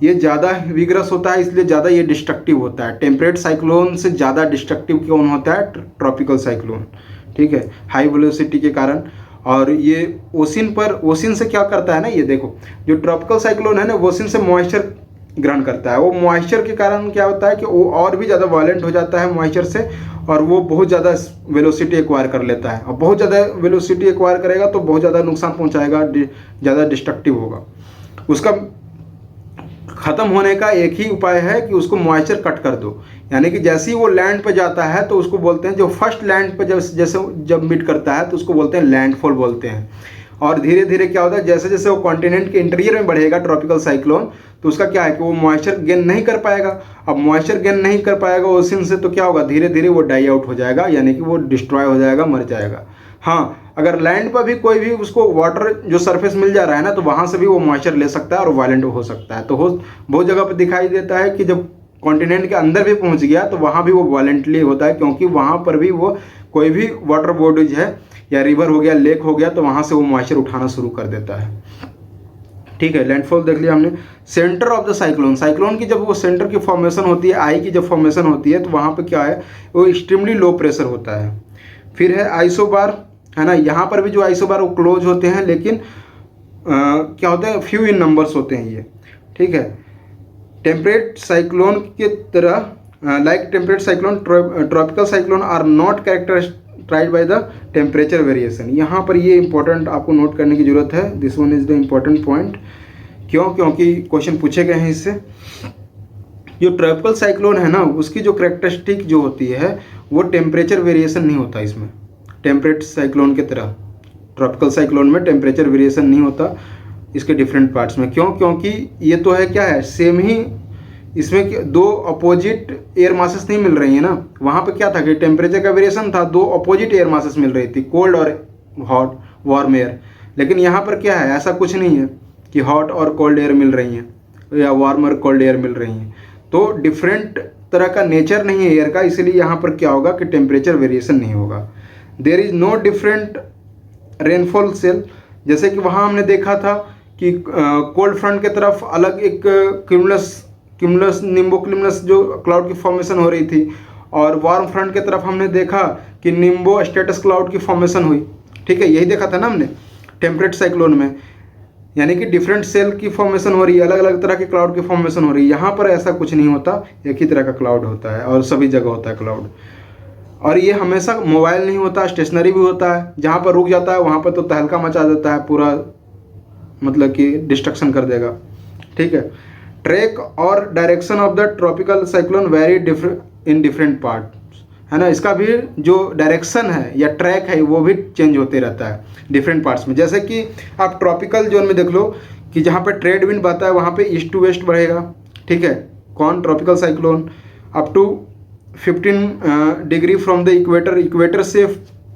ये ज़्यादा विग्रस होता है इसलिए ज़्यादा ये डिस्ट्रक्टिव होता है। टेम्परेट साइक्लोन से ज़्यादा डिस्ट्रक्टिव कौन होता है, ट्रॉपिकल साइक्लोन। ठीक है, हाई वेलोसिटी के कारण। और ये ओशन से क्या करता है ना, ये देखो जो ट्रॉपिकल साइक्लोन है ना ओशन से मॉइस्चर ग्रहण करता है। वो मॉइस्चर के कारण क्या होता है कि वो और भी ज़्यादा वायलेंट हो जाता है मॉइस्चर से, और वो बहुत ज़्यादा वेलोसिटी एक्वायर कर लेता है। और बहुत ज़्यादा वेलोसिटी एक्वायर करेगा तो बहुत ज़्यादा नुकसान पहुँचाएगा, ज़्यादा डिस्ट्रक्टिव होगा। उसका ख़त्म होने का एक ही उपाय है कि उसको मॉइस्चर कट कर दो। यानी कि जैसे ही वो लैंड पर जाता है तो उसको बोलते हैं, जो फर्स्ट लैंड पर जब मीट करता है तो उसको बोलते हैं लैंडफॉल बोलते हैं। और धीरे धीरे क्या होता है, जैसे जैसे वो कॉन्टिनेंट के इंटीरियर में बढ़ेगा ट्रॉपिकल साइक्लोन, तो उसका क्या है कि वो मॉइस्चर गेन नहीं कर पाएगा। अब मॉइस्चर गेन नहीं कर पाएगा ओशन से, तो क्या होगा, धीरे धीरे वो डाई आउट हो जाएगा, यानी कि वो डिस्ट्रॉय हो जाएगा, मर जाएगा। हाँ, अगर लैंड पर भी कोई भी उसको वाटर जो सरफेस मिल जा रहा है ना, तो वहाँ से भी वो मॉइस्चर ले सकता है और वायलेंट हो सकता है। तो बहुत जगह पर दिखाई देता है कि जब कॉन्टिनेंट के अंदर भी पहुँच गया तो वहाँ भी वो वायलेंटली होता है, क्योंकि वहाँ पर भी वो कोई भी वाटर बॉडीज है या रिवर हो गया, लेक हो गया, तो वहाँ से वो मॉइस्चर उठाना शुरू कर देता है। ठीक है, लैंडफॉल देख लिया हमने। Centre of the cyclone, cyclone की जब वो सेंटर की फॉर्मेशन होती है, आई की जब फॉर्मेशन होती है, तो वहाँ पे क्या है, वो एक्सट्रीमली लो प्रेशर होता है। फिर है आइसोबार, है ना, यहाँ पर भी जो आइसोबार वो क्लोज होते हैं, लेकिन क्या होते हैं, फ्यू इन नंबर्स होते हैं ये। ठीक है, टेम्परेट साइक्लोन की तरह like temperate cyclone, tropical cyclone are not characterised by the temperature variation. यहाँ पर ये इंपॉर्टेंट आपको नोट करने की जरूरत है। This one is the important point. क्यों? क्योंकि क्वेश्चन पूछे गए हैं इससे। जो ट्रॉपिकल साइक्लोन है ना, उसकी जो कैरेक्टरिस्टिक जो होती है वो टेम्परेचर वेरिएशन नहीं होता इसमें, टेम्परेट साइक्लोन की तरह। ट्रॉपिकल साइक्लोन में टेम्परेचर वेरिएशन नहीं होता इसके डिफरेंट पार्ट्स में। क्यों? क्योंकि ये तो है क्या है, सेम ही, इसमें दो अपोजिट एयर मासेस नहीं मिल रही है ना। वहाँ पे क्या था कि टेम्परेचर का वेरिएशन था, दो अपोजिट एयर मासेस मिल रही थी, कोल्ड और हॉट वार्म एयर। लेकिन यहाँ पर क्या है, ऐसा कुछ नहीं है कि हॉट और कोल्ड एयर मिल रही हैं या वार्म और कोल्ड एयर मिल रही हैं। तो डिफरेंट तरह का नेचर नहीं है एयर का, इसलिए यहाँ पर क्या होगा कि टेम्परेचर वेरिएशन नहीं होगा। There is no different rainfall cell. जैसे कि वहाँ हमने देखा था कि कोल्ड फ्रंट के तरफ अलग एक क्यूमुलस निम्बोक्यूमुलस जो क्लाउड की फॉर्मेशन हो रही थी, और वार्म फ्रंट की तरफ हमने देखा कि निम्बो स्टेटस क्लाउड की फॉर्मेशन हुई। ठीक है, यही देखा था ना हमने टेम्परेट साइक्लोन में, यानी कि डिफरेंट सेल की फॉर्मेशन हो रही है, अलग अलग तरह के क्लाउड की फॉर्मेशन हो रही है। यहाँ पर ऐसा कुछ नहीं होता, एक ही तरह का क्लाउड होता है और सभी जगह होता है क्लाउड। और ये हमेशा मोबाइल नहीं होता, स्टेशनरी भी होता है। जहाँ पर रुक जाता है वहाँ पर तो तहलका मचा देता है, पूरा मतलब कि डिस्ट्रक्शन कर देगा। ठीक है। ट्रैक और direction of the tropical cyclone very different in different part, है ना। इसका भी जो डायरेक्शन है या ट्रैक है वो भी चेंज होते रहता है डिफरेंट पार्ट्स में। जैसे कि आप ट्रॉपिकल जोन में देख लो कि जहाँ पे ट्रेड विंड बहता है वहाँ पे ईस्ट टू वेस्ट बढ़ेगा। ठीक है। कौन? Tropical cyclone. Up to 15 degree from the equator, equator से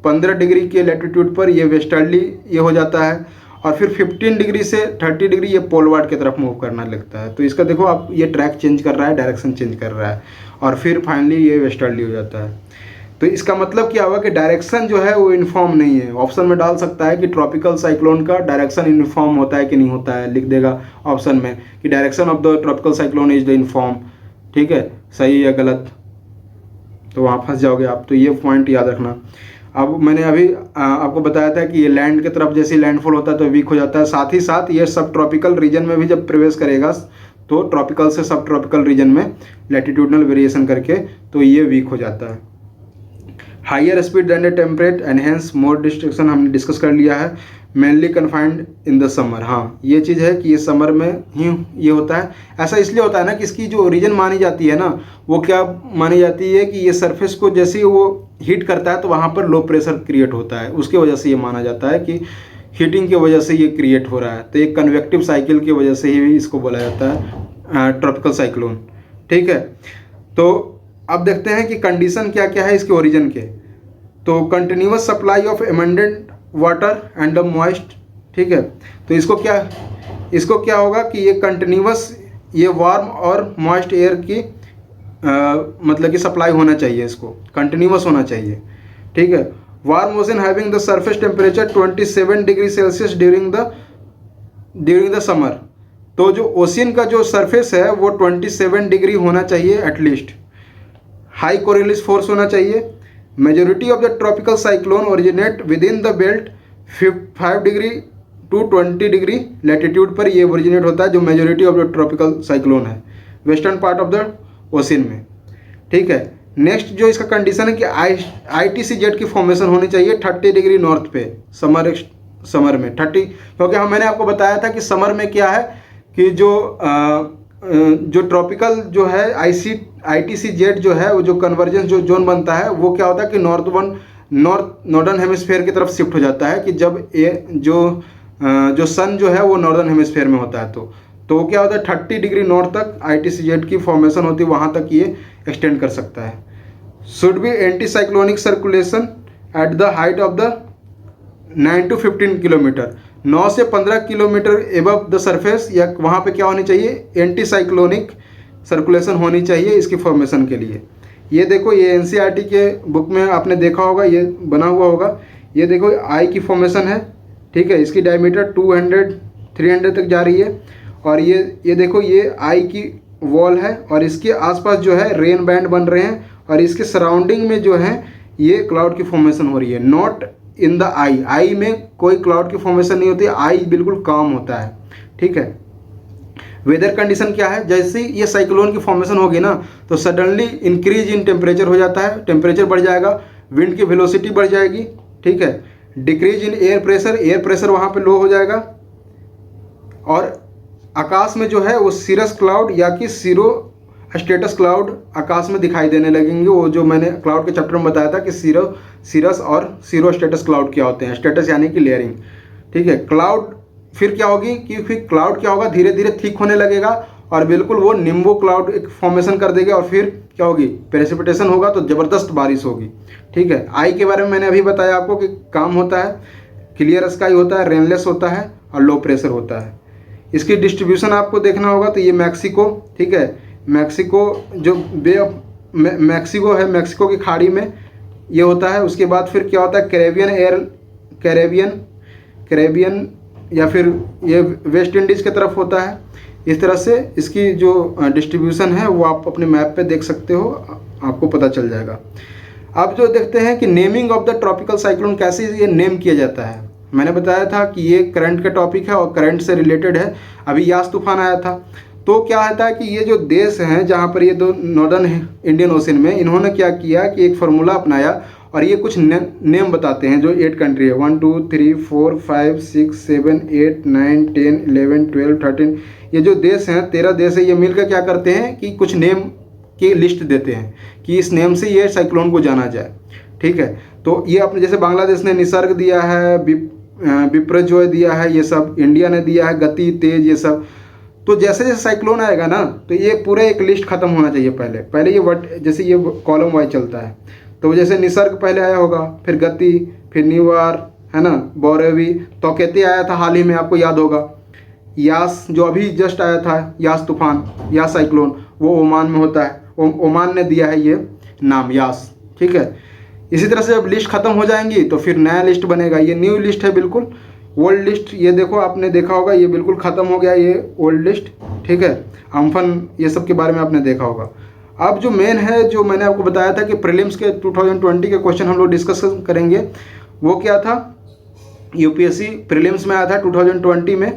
15 डिग्री के लैटिट्यूड पर ये वेस्टर्ली ये हो जाता है, और फिर 15 डिग्री से 30 डिग्री ये पोलवार्ड की तरफ मूव करना लगता है। तो इसका देखो आप, ये ट्रैक चेंज कर रहा है, डायरेक्शन चेंज कर रहा है, और फिर फाइनली ये वेस्टर्ली हो जाता है। तो इसका मतलब क्या हुआ कि डायरेक्शन जो है वो यूनिफॉर्म नहीं है। ऑप्शन में डाल सकता है कि ट्रॉपिकल साइक्लोन का डायरेक्शन यूनिफॉर्म होता है कि नहीं होता है, लिख देगा ऑप्शन में कि direction of the tropical cyclone is the uniform. ठीक है, सही या गलत, तो वहाँ फंस जाओगे आप। तो ये पॉइंट याद रखना। अब मैंने अभी आपको बताया था कि ये लैंड की तरफ जैसे लैंडफॉल होता है तो वीक हो जाता है। साथ ही साथ ये सब ट्रॉपिकल रीजन में भी जब प्रवेश करेगा तो ट्रॉपिकल से सब ट्रॉपिकल रीजन में लैटिट्यूडनल वेरिएशन करके तो ये वीक हो जाता है। Higher speed than the temperate and hence more destruction हमने डिस्कस कर लिया है। Mainly confined in the summer, हाँ ये चीज़ है कि ये समर में ही ये होता है। ऐसा इसलिए होता है ना कि इसकी जो ओरिजिन मानी जाती है ना, वो क्या मानी जाती है कि ये सरफेस को जैसे वो हीट करता है तो वहाँ पर लो प्रेशर क्रिएट होता है, उसके वजह से ये माना जाता है कि हीटिंग की वजह से ये क्रिएट हो रहा है। तो एक कन्वेक्टिव साइकिल की वजह से ही इसको बोला जाता है ट्रॉपिकल साइक्लोन। ठीक है। तो अब देखते हैं कि कंडीशन क्या क्या है इसके ओरिजिन के। तो continuous supply of abundant water and the moist. ठीक है। तो इसको क्या होगा कि ये कंटिन्यूअस ये वार्म और मॉइस्ट एयर की मतलब कि सप्लाई होना चाहिए, इसको कंटिन्यूअस होना चाहिए। ठीक है। Warm ocean having the surface temperature 27 degree Celsius during the summer. तो जो ओशियन का जो सरफेस है वो 27 डिग्री होना चाहिए एटलीस्ट। हाई कोरिलिस फोर्स होना चाहिए। Majority of the tropical cyclone originate within the belt 5 degree to 20 degree latitude पर ये ओरिजिनेट होता है, जो majority of the tropical cyclone है western part of the ocean में। ठीक है। नेक्स्ट जो इसका कंडीशन है कि ITCZ की फॉर्मेशन होनी चाहिए 30 डिग्री नॉर्थ पे समर में 30, क्योंकि मैंने आपको बताया था कि समर में क्या है कि जो ट्रॉपिकल जो है ITCZ जो है वो जो कन्वर्जेंस जो जोन बनता है वो क्या होता है कि नॉर्दर्न हेमिस्फेयर की तरफ शिफ्ट हो जाता है कि जब जो सन जो है वो नॉर्दर्न हेमिस्फेयर में होता है तो क्या होता है 30 डिग्री नॉर्थ तक ITCZ की फॉर्मेशन होती है, वहाँ तक ये एक्सटेंड कर सकता है। Should be anti cyclonic circulation at the height of the 9 to 15 kilometre, 9 से 15 किलोमीटर एबव द सरफेस, या वहाँ पे क्या होनी चाहिए एंटी साइक्लोनिक सर्कुलेशन होनी चाहिए इसकी फॉर्मेशन के लिए। ये देखो ये NCERT के बुक में आपने देखा होगा, ये बना हुआ होगा। ये देखो आई की फॉर्मेशन है। ठीक है। इसकी डायमीटर 200-300 तक जा रही है, और ये देखो ये आई की वॉल है, और इसके आसपास जो है रेन बैंड बन रहे हैं, और इसके सराउंडिंग में जो है ये क्लाउड की फॉर्मेशन हो रही है। नॉट इन द आई में कोई क्लाउड की फॉर्मेशन नहीं होती, आई बिल्कुल काम होता है। ठीक है। वेदर कंडीशन क्या है, जैसे ही ये साइक्लोन की फॉर्मेशन होगी ना तो सडनली इंक्रीज इन टेम्परेचर हो जाता है, टेम्परेचर बढ़ जाएगा, विंड की वेलोसिटी बढ़ जाएगी। ठीक है। डिक्रीज इन एयर प्रेशर वहाँ पे लो हो जाएगा, और आकाश में जो है वो सीरस क्लाउड या कि सीरो स्टेटस क्लाउड आकाश में दिखाई देने लगेंगे। वो जो मैंने क्लाउड के चैप्टर में बताया था कि सीरस और सीरो स्टेटस क्लाउड क्या होते हैं। स्टेटस यानी कि लेयरिंग। ठीक है। क्लाउड फिर क्या होगी कि फिर क्लाउड क्या होगा, धीरे धीरे थिक होने लगेगा, और बिल्कुल वो निम्बो क्लाउड एक फॉर्मेशन कर देगा, और फिर क्या होगी प्रेसिपिटेशन होगा, तो ज़बरदस्त बारिश होगी। ठीक है। आई के बारे में मैंने अभी बताया आपको कि काम होता है, क्लियर स्काई होता है, रेनलेस होता है, और लो प्रेशर होता है। इसकी डिस्ट्रीब्यूशन आपको देखना होगा। तो ये मैक्सिको, ठीक है, मैक्सिको जो बे ऑफ मैक्सिको है, मैक्सिको की खाड़ी में ये होता है। उसके बाद फिर क्या होता है कैरेबियन या फिर ये वेस्ट इंडीज़ की तरफ होता है। इस तरह से इसकी जो डिस्ट्रीब्यूशन है वो आप अपने मैप पे देख सकते हो, आपको पता चल जाएगा। अब जो देखते हैं कि naming of the tropical cyclone कैसे ये नेम किया जाता है। मैंने बताया था कि ये करंट का टॉपिक है और करंट से रिलेटेड है। अभी यास तूफान आया था, तो क्या होता है कि ये जो देश हैं जहाँ पर ये दो नॉर्दर्न इंडियन ओशन में, इन्होंने क्या किया कि एक फार्मूला अपनाया और ये कुछ नेम बताते हैं जो 8 कंट्री है, 1 2 3 4 5 6 7 8 9 10 11 12 13, ये जो देश हैं 13 देश है, ये मिलकर क्या करते हैं कि कुछ नेम की लिस्ट देते हैं कि इस नेम से ये साइक्लोन को जाना जाए। ठीक है, तो ये अपने जैसे बांग्लादेश ने निसर्ग दिया है, बिपरजॉय दिया है, ये सब इंडिया ने दिया है, गति, तेज, ये सब। तो जैसे जैसे साइक्लोन आएगा ना तो ये पूरा एक लिस्ट खत्म होना चाहिए। पहले ये जैसे ये कॉलम वाइज चलता है, तो जैसे निसर्ग पहले आया होगा, फिर गति, फिर न्यूवार, है ना, बौरेवी, तौकेती आया था हाल ही में, आपको याद होगा। यास जो अभी जस्ट आया था, यास तूफान, यास साइक्लोन, वो ओमान में होता है, ओमान ने दिया है ये नाम यास। ठीक है, इसी तरह से जब लिस्ट खत्म हो जाएंगी तो फिर नया लिस्ट बनेगा। ये न्यू लिस्ट है बिल्कुल, ओल्ड लिस्ट ये देखो आपने देखा होगा, ये बिल्कुल ख़त्म हो गया ये ओल्ड लिस्ट। ठीक है, अम्फन ये सब के बारे में आपने देखा होगा। अब जो मेन है, जो मैंने आपको बताया था कि प्रीलिम्स के 2020 के क्वेश्चन हम लोग डिस्कस करेंगे, वो क्या था, यूपीएससी प्रीलिम्स में आया था 2020 में।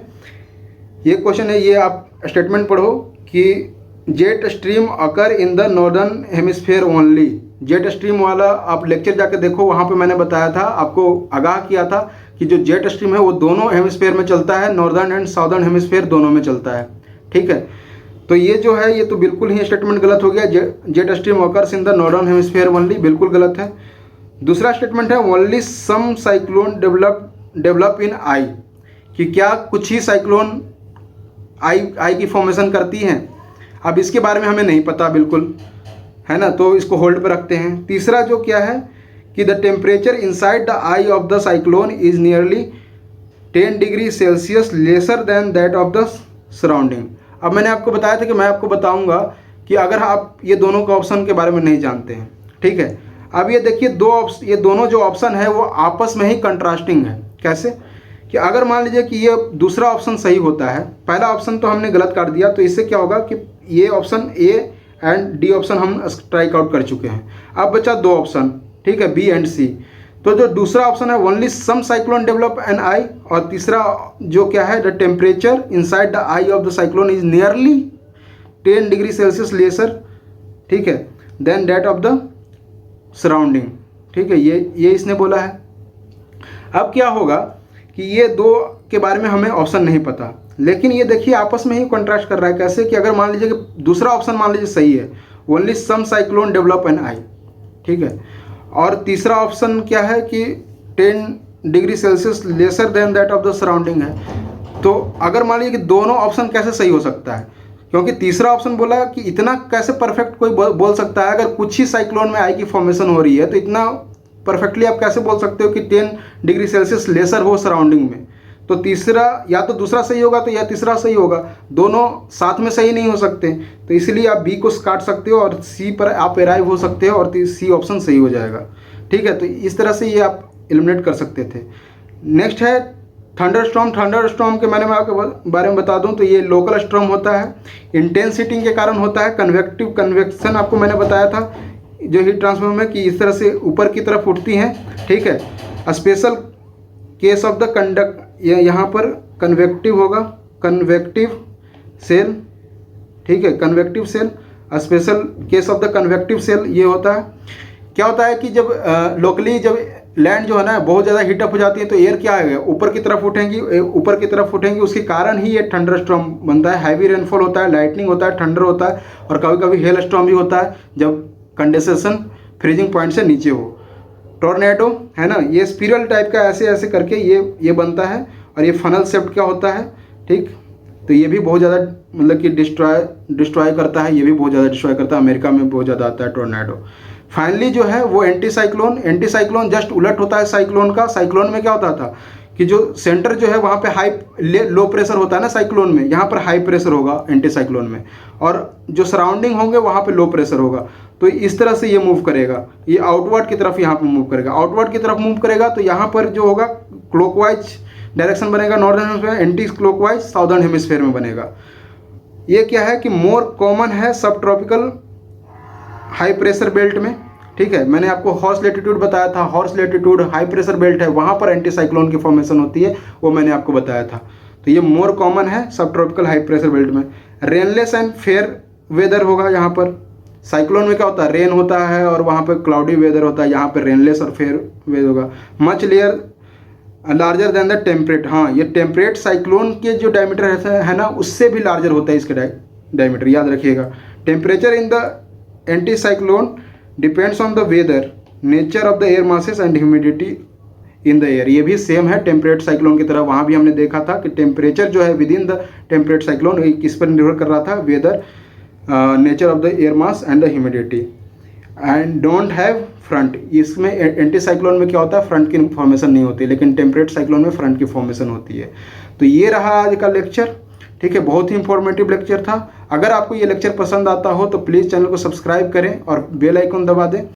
ये क्वेश्चन है, ये आप स्टेटमेंट पढ़ो कि jet stream occur in the northern hemisphere only. Jet stream वाला आप लेक्चर जाके देखो, वहाँ पे मैंने बताया था, आपको आगाह किया था कि जो जेट स्ट्रीम है वो दोनों हेमिस्फेयर में चलता है, नॉर्दर्न एंड साउदर्न हेमिस्फेयर दोनों में चलता है। ठीक है, तो ये जो है ये तो बिल्कुल ही स्टेटमेंट गलत हो गया। Jet stream occurs in the northern hemisphere only, बिल्कुल गलत है। दूसरा स्टेटमेंट है only some cyclone develop in eye, कि क्या कुछ ही साइक्लोन आई की फॉर्मेशन करती हैं। अब इसके बारे में हमें नहीं पता बिल्कुल, है ना, तो इसको होल्ड पर रखते हैं। तीसरा जो क्या है कि the temperature inside the eye of the cyclone is nearly 10 degree Celsius lesser than that of the surrounding. अब मैंने आपको बताया था कि मैं आपको बताऊंगा कि अगर आप ये दोनों का ऑप्शन के बारे में नहीं जानते हैं। ठीक है, अब ये देखिए ये दोनों जो ऑप्शन है वो आपस में ही कंट्रास्टिंग है। कैसे कि अगर मान लीजिए कि ये दूसरा ऑप्शन सही होता है, पहला ऑप्शन तो हमने गलत काट दिया, तो इससे क्या होगा कि ये option A and D option हम स्ट्राइक आउट कर चुके हैं। अब बचा दो ऑप्शन, ठीक है, बी एंड सी। तो जो दूसरा ऑप्शन है only some cyclone develop an eye, और तीसरा जो क्या है the temperature inside the eye of the cyclone is nearly 10 degree Celsius lesser, ठीक है, than that of the surrounding. ठीक है, ये इसने बोला है। अब क्या होगा कि ये दो के बारे में हमें ऑप्शन नहीं पता, लेकिन ये देखिए आपस में ही कॉन्ट्रास्ट कर रहा है। कैसे कि अगर मान लीजिए कि दूसरा ऑप्शन मान लीजिए सही है, only some cyclone develop an eye, ठीक है, और तीसरा ऑप्शन क्या है कि 10 degree Celsius lesser than that of the surrounding है। तो अगर मान लीजिए कि दोनों ऑप्शन कैसे सही हो सकता है, क्योंकि तीसरा ऑप्शन बोला कि इतना कैसे परफेक्ट कोई बोल सकता है, अगर कुछ ही साइक्लोन में आई की फॉर्मेशन हो रही है तो इतना परफेक्टली आप कैसे बोल सकते हो कि 10 डिग्री सेल्सियस लेसर हो सराउंडिंग में। तो तीसरा या तो दूसरा सही होगा तो या तीसरा सही होगा, दोनों साथ में सही नहीं हो सकते। तो इसलिए आप बी को काट सकते हो और सी पर आप अराइव हो सकते हो और सी ऑप्शन सही हो जाएगा। ठीक है, तो इस तरह से ये आप एलिमिनेट कर सकते थे। नेक्स्ट है थंडरस्टॉर्म। थंडरस्टॉर्म के मैंने आपके बारे में बता दूं तो ये लोकल स्टॉर्म होता है, इंटेंस हीटिंग के कारण होता है। कन्वेक्शन आपको मैंने बताया था जो हीट ट्रांसफर में कि इस तरह से ऊपर की तरफ उठती हैं। ठीक है, special case of the conduct, यहाँ पर कन्वेक्टिव होगा, कन्वेक्टिव सेल। ठीक है, convective cell, special case of the convective cell ये होता है। क्या होता है कि जब लोकली जब लैंड जो है ना बहुत ज़्यादा हीटअप हो जाती है तो एयर क्या है ऊपर की तरफ उठेंगी, उसके कारण ही ये थंडर स्टॉर्म बनता है। हैवी रेनफॉल होता है, लाइटनिंग होता है, थंडर होता है, और कभी कभी हेल स्टॉर्म भी होता है जब कंडेंसेशन फ्रीजिंग पॉइंट से नीचे हो। टॉर्नेडो है ना, ये स्पिरल टाइप का ऐसे ऐसे करके ये बनता है, और ये फनल शेप्ड क्या होता है। ठीक, तो ये भी बहुत ज़्यादा मतलब कि डिस्ट्रॉय करता है, ये भी बहुत ज़्यादा डिस्ट्रॉय करता है। अमेरिका में बहुत ज़्यादा आता है टॉर्नेडो। फाइनली जो है वो एंटी साइक्लोन जस्ट उलट होता है साइक्लोन का। साइक्लोन में क्या होता था कि जो सेंटर जो है वहाँ पे लो प्रेशर होता है ना साइक्लोन में, यहाँ पर हाई प्रेशर होगा एंटी साइक्लोन में, और जो सराउंडिंग होंगे वहाँ पे लो प्रेशर होगा। तो इस तरह से ये मूव करेगा, ये आउटवर्ड की तरफ यहाँ पर मूव करेगा, आउटवर्ड की तरफ मूव करेगा। तो यहाँ पर जो होगा क्लॉकवाइज डायरेक्शन बनेगा northern hemisphere, anti clockwise southern hemisphere में बनेगा। ये क्या है कि मोर कॉमन है सब ट्रॉपिकल हाई प्रेशर बेल्ट में। ठीक है, मैंने आपको हॉर्स लेटीट्यूड बताया था, horse latitude high pressure belt है, वहाँ पर एंटी साइक्लोन की फॉर्मेशन होती है, वो मैंने आपको बताया था। तो ये मोर कॉमन है सब ट्रॉपिकल हाई प्रेशर बेल्ट में। रेनलेस एंड फेयर वेदर होगा यहाँ पर। साइक्लोन में क्या होता है, रेन होता है और वहाँ पर क्लाउडी वेदर होता है, यहाँ पर रेनलेस और फेयर वेदर होगा। Much layer larger than the temperate, हाँ ये टेम्परेट साइक्लोन के जो डायमीटर रहता है ना उससे भी लार्जर होता है इसका डायमीटर, याद रखिएगा। Temperature in the anti cyclone depends on the weather, nature of the air masses and humidity in the air. ये भी सेम है टेम्परेट साइक्लोन की तरह। वहाँ भी हमने देखा था कि टेम्परेचर जो है within the temperate cyclone किस पर निर्भर कर रहा था, weather, nature of the air mass and the humidity. And don't have front, इसमें एंटी साइक्लोन में क्या होता है, फ्रंट की फॉर्मेशन नहीं होती, लेकिन टेम्परेट साइक्लोन में फ्रंट की फॉर्मेशन होती है। तो ये रहा आज का लेक्चर, ठीक है, बहुत ही इंफॉर्मेटिव लेक्चर था। अगर आपको ये लेक्चर पसंद आता हो तो प्लीज़ चैनल को सब्सक्राइब करें और बेल आइकन दबा दें